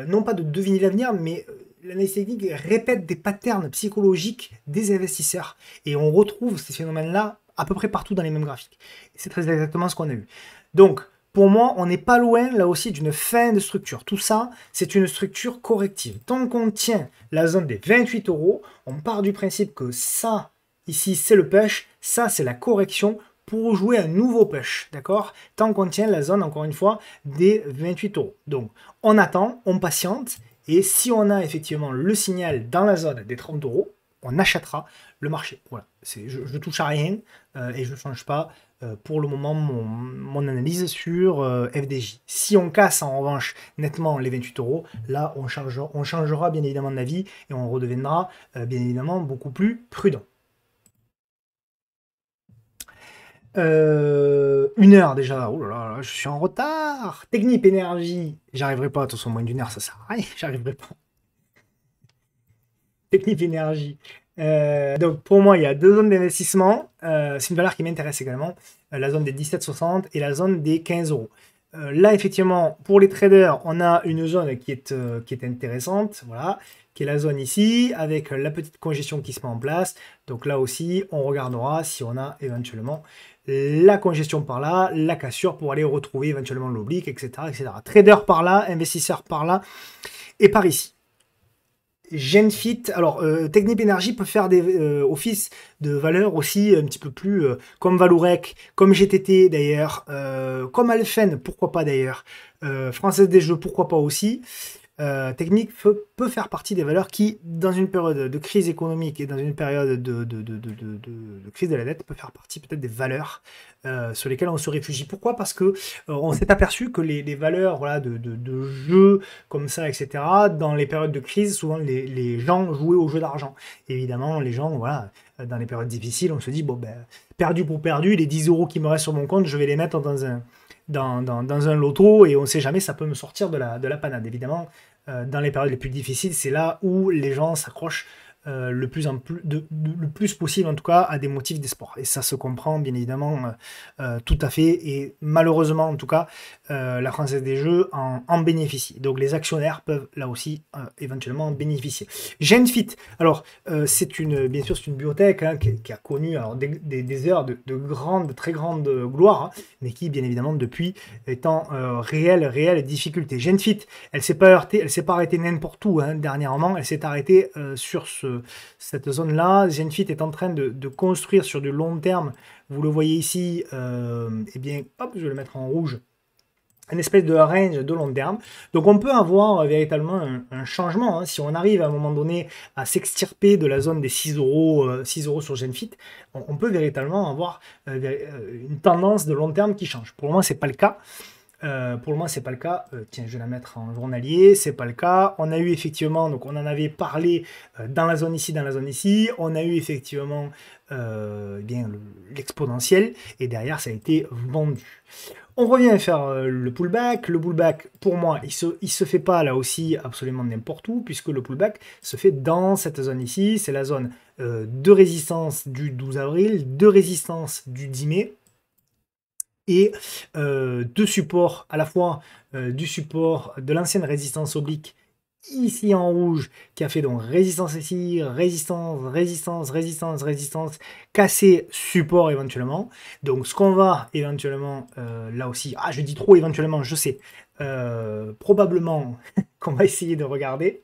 non pas de deviner l'avenir, mais l'analyse technique répète des patterns psychologiques des investisseurs. Et on retrouve ces phénomènes-là à peu près partout dans les mêmes graphiques. C'est très exactement ce qu'on a eu. Donc, pour moi, on n'est pas loin, là aussi, d'une fin de structure. Tout ça, c'est une structure corrective. Tant qu'on tient la zone des 28 €, on part du principe que ça, ici, c'est le push, ça, c'est la correction pour jouer un nouveau push, d'accord? Tant qu'on tient la zone, encore une fois, des 28 €. Donc, on attend, on patiente, et si on a effectivement le signal dans la zone des 30 €, on achètera le marché. Voilà, je ne touche à rien et je ne change pas pour le moment mon analyse sur FDJ. Si on casse en revanche nettement les 28 €, là on changera bien évidemment d'avis et on redeviendra bien évidemment beaucoup plus prudent. 1 heure déjà, oh là là, je suis en retard. Technip Énergie, j'arriverai pas, de toute façon, moins d'1 heure, ça sert à rien, j'arriverai pas. Technip Énergie. Donc pour moi, il y a deux zones d'investissement. C'est une valeur qui m'intéresse également, la zone des 17,60 et la zone des 15 €. Là, effectivement, pour les traders, on a une zone qui est intéressante, voilà, qui est la zone ici, avec la petite congestion qui se met en place. Donc là aussi, on regardera si on a éventuellement la congestion par là, la cassure pour aller retrouver éventuellement l'oblique, etc., etc. Trader par là, investisseur par là, et par ici. Genfit, alors Technip Énergie peut faire des office de valeur aussi un petit peu plus comme Valourec, comme GTT d'ailleurs, comme Alphen, pourquoi pas d'ailleurs, Française des Jeux, pourquoi pas aussi. Technip peut faire partie des valeurs qui, dans une période de crise économique et dans une période de crise de la dette, peut faire partie peut-être des valeurs sur lesquelles on se réfugie. Pourquoi? Parce que on s'est aperçu que les valeurs voilà, de jeux comme ça, etc., dans les périodes de crise, souvent les gens jouaient au jeu d'argent. Évidemment, les gens, voilà, dans les périodes difficiles, on se dit, bon, ben, perdu pour perdu, les 10 € qui me restent sur mon compte, je vais les mettre dans un loto et on ne sait jamais, ça peut me sortir de la panade. Évidemment, dans les périodes les plus difficiles, c'est là où les gens s'accrochent le plus possible, en tout cas, à des motifs d'espoir. Et ça se comprend, bien évidemment, tout à fait. Et malheureusement, en tout cas, la Française des Jeux en bénéficie. Donc les actionnaires peuvent, là aussi, éventuellement en bénéficier. Genfit, alors, bien sûr, c'est une biotech hein, qui a connu alors, des heures de très grande gloire, hein, mais qui, bien évidemment, depuis, est en réelle difficulté. Genfit, elle ne s'est pas heurtée, elle ne s'est pas arrêtée n'importe où, hein, dernièrement, elle s'est arrêtée sur cette zone-là. Genfit est en train de construire sur du long terme. Vous le voyez ici, eh bien, hop, je vais le mettre en rouge. une espèce de range de long terme. Donc on peut avoir véritablement un changement. Hein. Si on arrive à un moment donné à s'extirper de la zone des 6 euros, 6 euros sur Genfit, on peut véritablement avoir une tendance de long terme qui change. Pour le moment, c'est pas le cas. Pour le moment, c'est pas le cas. Tiens, je vais la mettre en journalier. C'est pas le cas. On a eu effectivement, donc on en avait parlé dans la zone ici, dans la zone ici. On a eu effectivement bien l'exponentiel et derrière, ça a été vendu. On revient faire le pullback. Le pullback, pour moi, il se fait pas là aussi absolument n'importe où puisque le pullback se fait dans cette zone ici. C'est la zone de résistance du 12 avril, de résistance du 10 mai et deux supports, à la fois du support de l'ancienne résistance oblique ici en rouge, qui a fait donc résistance ici, résistance, résistance, résistance, résistance, casser support éventuellement. Donc ce qu'on va éventuellement, là aussi, je dis trop éventuellement, je sais, probablement qu'on va essayer de regarder,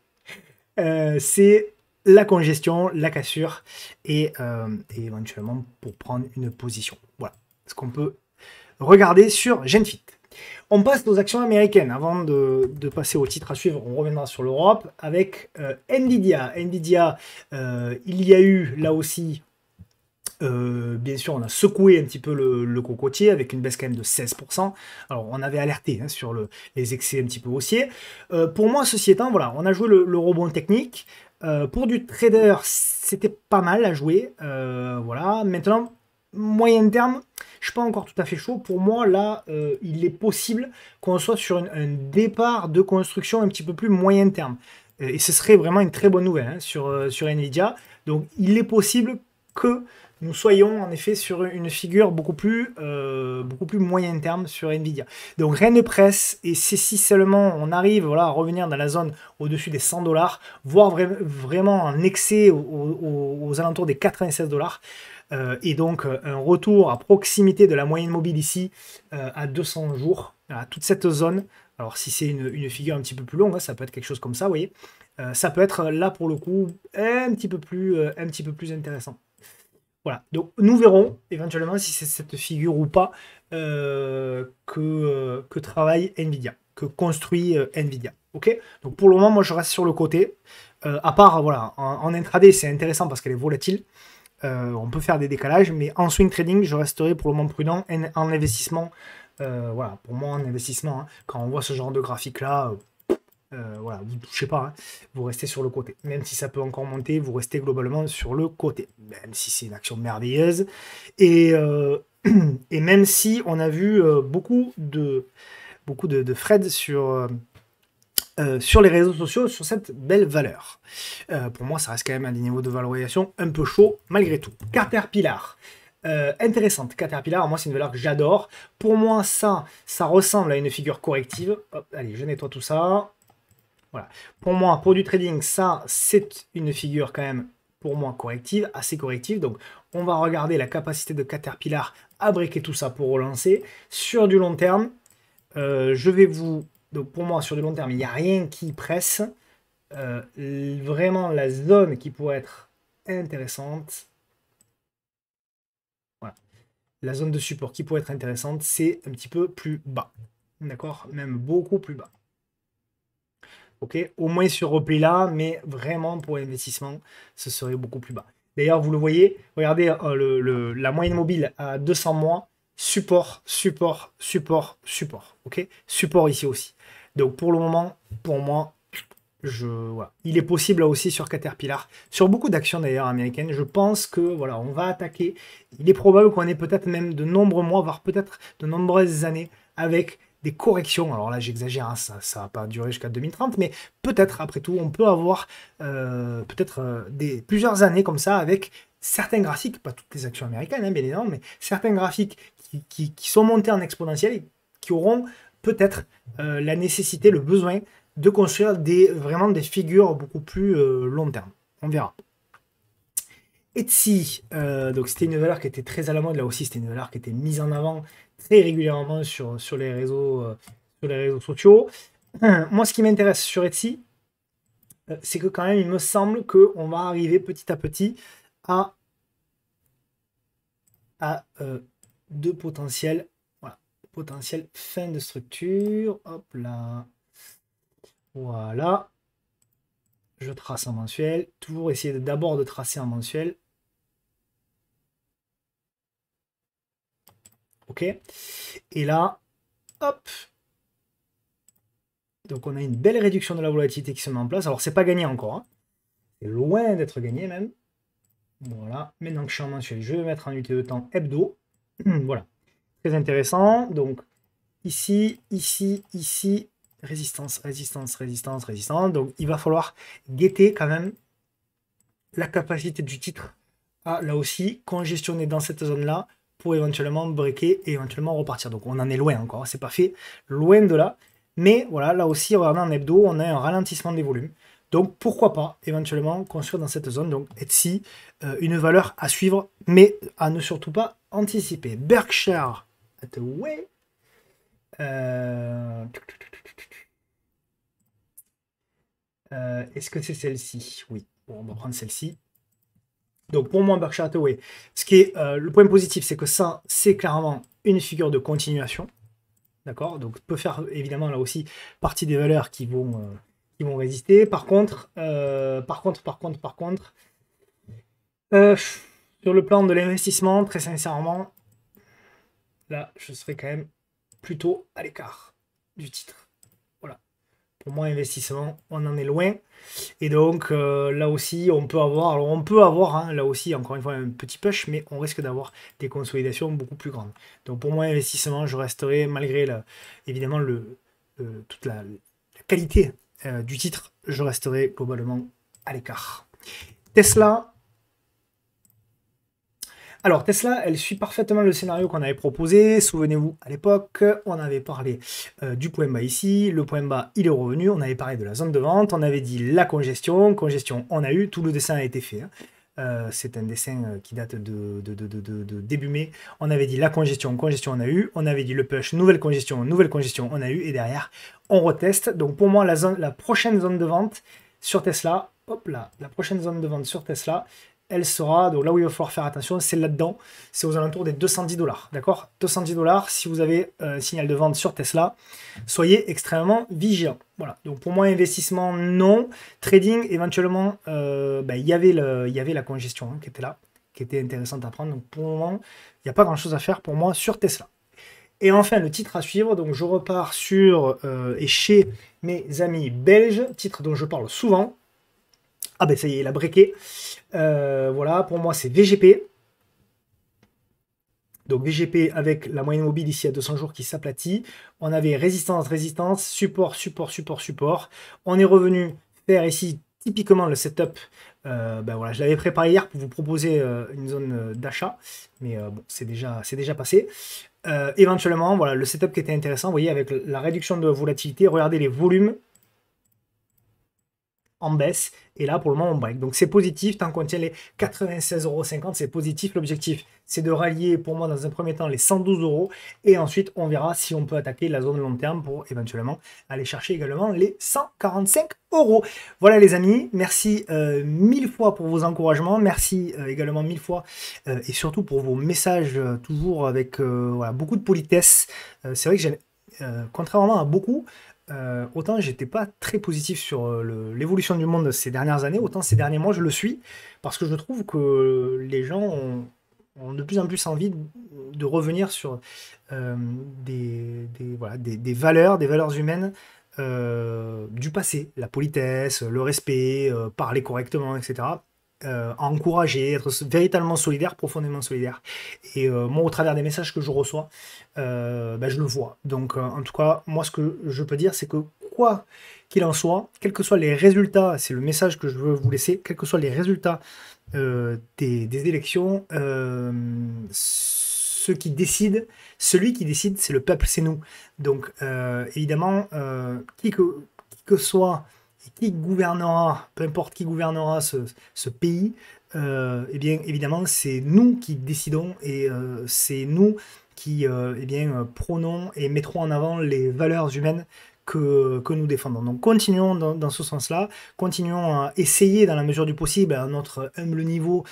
c'est la congestion, la cassure, et éventuellement pour prendre une position. Voilà ce qu'on peut regarder sur Genfit. On passe aux actions américaines. Avant de passer au titre à suivre, on reviendra sur l'Europe avec Nvidia. Nvidia, il y a eu là aussi, bien sûr, on a secoué un petit peu le cocotier avec une baisse quand même de 16%. Alors, on avait alerté sur les excès un petit peu haussiers. Pour moi, ceci étant, voilà, on a joué le rebond technique. Pour du trader, c'était pas mal à jouer. Voilà. Maintenant, moyen terme, je suis pas encore tout à fait chaud. Pour moi, là, il est possible qu'on soit sur un départ de construction un petit peu plus moyen terme. Et ce serait vraiment une très bonne nouvelle sur Nvidia. Donc, il est possible que nous soyons en effet sur une figure beaucoup plus moyen terme sur Nvidia. Donc, rien ne presse. Et c'est si seulement on arrive voilà, à revenir dans la zone au-dessus des 100$, voire vraiment en excès aux alentours des 96$. Et donc un retour à proximité de la moyenne mobile ici à 200 jours, à toute cette zone. Alors si c'est une figure un petit peu plus longue, ça peut être quelque chose comme ça, vous voyez. Ça peut être là pour le coup un petit peu plus intéressant. Voilà, donc nous verrons éventuellement si c'est cette figure ou pas que travaille Nvidia, que construit Nvidia. Ok, donc pour le moment, moi je reste sur le côté. À part, voilà, en intraday, c'est intéressant parce qu'elle est volatile. On peut faire des décalages, mais en swing trading, je resterai pour le moment prudent. En investissement, voilà, pour moi, en investissement, quand on voit ce genre de graphique-là, voilà, vous ne touchez pas, vous restez sur le côté. Même si ça peut encore monter, vous restez globalement sur le côté. Même si c'est une action merveilleuse. Et, et même si on a vu beaucoup de Fred sur les réseaux sociaux sur cette belle valeur. Pour moi, ça reste quand même à des niveaux de valorisation un peu chaud malgré tout. Caterpillar. Intéressante. Caterpillar, moi, c'est une valeur que j'adore. Pour moi, ça ressemble à une figure corrective. Hop, allez, je nettoie tout ça. Voilà. Pour moi, pour du trading, ça, c'est une figure quand même, pour moi, corrective, assez corrective. Donc, on va regarder la capacité de Caterpillar à briquer tout ça pour relancer. Sur du long terme, je vais vous... Donc pour moi, sur du long terme, il n'y a rien qui presse. Vraiment, la zone qui pourrait être intéressante, voilà. La zone de support qui pourrait être intéressante, c'est un petit peu plus bas. D'accord? Même beaucoup plus bas. Ok? Au moins sur repli là, mais vraiment pour l'investissement, ce serait beaucoup plus bas. D'ailleurs, vous le voyez, regardez la moyenne mobile à 200 mois, support, support, support, support. Ok? Support ici aussi. Donc pour le moment, pour moi, voilà. Il est possible là aussi sur Caterpillar, sur beaucoup d'actions d'ailleurs américaines. Je pense que voilà, on va attaquer. Il est probable qu'on ait peut-être même de nombreux mois, voire peut-être de nombreuses années avec des corrections. Alors là, j'exagère, ça va pas durer jusqu'à 2030, mais peut-être après tout, on peut avoir peut-être plusieurs années comme ça avec certains graphiques, pas toutes les actions américaines, bien évidemment, mais certains graphiques qui sont montés en exponentiel et qui auront peut-être la nécessité, le besoin de construire vraiment des figures beaucoup plus long terme. On verra. Etsy, donc c'était une valeur qui était très à la mode, là aussi c'était une valeur qui était mise en avant très régulièrement sur les réseaux sociaux. Moi ce qui m'intéresse sur Etsy, c'est que quand même il me semble qu'on va arriver petit à petit à deux potentiels potentiel fin de structure. Hop là. Voilà. Je trace en mensuel. Toujours essayer d'abord de tracer en mensuel. OK. Et là, hop. Donc on a une belle réduction de la volatilité qui se met en place. Alors c'est pas gagné encore. Hein. C'est loin d'être gagné même. Voilà. Maintenant que je suis en mensuel, je vais mettre en unité de temps hebdo. Voilà. Très intéressant. Donc ici, ici, ici. Résistance, résistance, résistance, résistance. Donc il va falloir guetter quand même la capacité du titre à, là aussi, congestionner dans cette zone-là pour éventuellement breaker et éventuellement repartir. Donc on en est loin encore, c'est pas fait, loin de là. Mais voilà, là aussi, regardez en hebdo, on a un ralentissement des volumes. Donc pourquoi pas éventuellement construire dans cette zone. Donc Etsy, une valeur à suivre, mais à ne surtout pas anticiper. Berkshire Hathaway. Est-ce que c'est celle-ci? Oui. Bon, on va prendre celle-ci. Donc pour moi, Berkshire Hathaway, ce qui est le point positif, c'est que ça, c'est clairement une figure de continuation. D'accord? Donc peut faire évidemment là aussi partie des valeurs qui vont résister. Par contre, sur le plan de l'investissement, très sincèrement, là, je serais quand même plutôt à l'écart du titre. Voilà. Pour moi, investissement, on en est loin. Et donc là aussi, on peut avoir, hein, là aussi, encore une fois, un petit push, mais on risque d'avoir des consolidations beaucoup plus grandes. Donc pour moi, investissement, je resterai, malgré évidemment toute la qualité du titre, je resterai globalement à l'écart. Tesla. Alors Tesla, elle suit parfaitement le scénario qu'on avait proposé. Souvenez-vous, à l'époque, on avait parlé du point bas ici. Le point bas, il est revenu. On avait parlé de la zone de vente. On avait dit la congestion. Congestion, on a eu. Tout le dessin a été fait. Hein. C'est un dessin qui date de début mai. On avait dit la congestion, congestion, on a eu. On avait dit le push, nouvelle congestion, on a eu. Et derrière, on reteste. Donc pour moi, la prochaine zone de vente sur Tesla, hop là, la prochaine zone de vente sur Tesla, elle sera, donc là où il va falloir faire attention, c'est là-dedans, c'est aux alentours des 210 $, d'accord? 210 $, si vous avez un signal de vente sur Tesla, soyez extrêmement vigilant. Voilà, donc pour moi, investissement, non. Trading, éventuellement, il y avait la congestion hein, qui était là, qui était intéressante à prendre. Donc pour le moment, il n'y a pas grand-chose à faire pour moi sur Tesla. Et enfin, le titre à suivre, donc je repars sur, et chez mes amis belges, titre dont je parle souvent. Ah ben ça y est, il a breaké. Voilà, pour moi c'est VGP. Donc VGP avec la moyenne mobile ici à 200 jours qui s'aplatit. On avait résistance, résistance, support, support, support, support. On est revenu faire ici typiquement le setup. Voilà, je l'avais préparé hier pour vous proposer une zone d'achat. Mais bon, c'est déjà passé. Éventuellement, voilà, le setup qui était intéressant, vous voyez, avec la réduction de volatilité, regardez les volumes en baisse, et là pour le moment on break. Donc c'est positif, tant qu'on tient les 96,50 €, c'est positif. L'objectif c'est de rallier pour moi dans un premier temps les 112 €, et ensuite on verra si on peut attaquer la zone long terme pour éventuellement aller chercher également les 145 €. Voilà les amis, merci 1000 fois pour vos encouragements, merci également 1000 fois et surtout pour vos messages toujours avec voilà, beaucoup de politesse. C'est vrai que j'ai contrairement à beaucoup, autant j'étais pas très positif sur l'évolution du monde ces dernières années, autant ces derniers mois je le suis, parce que je trouve que les gens ont de plus en plus envie de revenir sur des valeurs humaines du passé, la politesse, le respect, parler correctement, etc. Encourager, être véritablement solidaire, profondément solidaire. Et moi, au travers des messages que je reçois, je le vois. Donc, en tout cas, moi, ce que je peux dire, c'est que quoi qu'il en soit, quels que soient les résultats, c'est le message que je veux vous laisser, quels que soient les résultats des élections, celui qui décide, c'est le peuple, c'est nous. Donc, évidemment, qui que soit qui gouvernera, peu importe qui gouvernera ce pays, eh bien, évidemment, c'est nous qui décidons et c'est nous qui prônons et mettrons en avant les valeurs humaines que nous défendons. Donc continuons dans ce sens-là, continuons à essayer dans la mesure du possible, à notre humble niveau,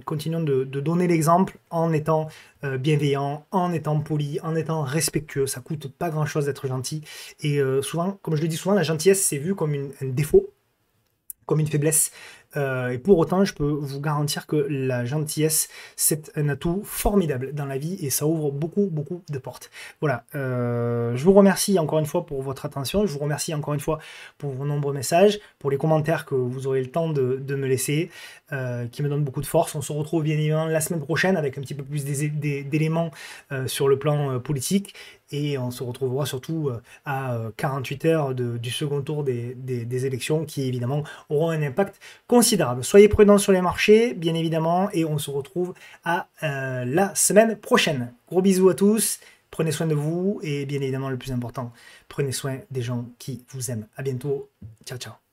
continuons de donner l'exemple en étant bienveillant, en étant poli, en étant respectueux. Ça coûte pas grand-chose d'être gentil. Et souvent, comme je le dis souvent, la gentillesse c'est vu comme un défaut, comme une faiblesse. Et pour autant, je peux vous garantir que la gentillesse, c'est un atout formidable dans la vie et ça ouvre beaucoup, beaucoup de portes. Voilà, je vous remercie encore une fois pour votre attention, je vous remercie encore une fois pour vos nombreux messages, pour les commentaires que vous aurez le temps de me laisser, qui me donnent beaucoup de force. On se retrouve bien évidemment la semaine prochaine avec un petit peu plus d'éléments sur le plan politique. Et on se retrouvera surtout à 48 heures du second tour des élections qui évidemment auront un impact considérable. Soyez prudents sur les marchés, bien évidemment, et on se retrouve à la semaine prochaine. Gros bisous à tous, prenez soin de vous et bien évidemment le plus important, prenez soin des gens qui vous aiment. À bientôt, ciao ciao.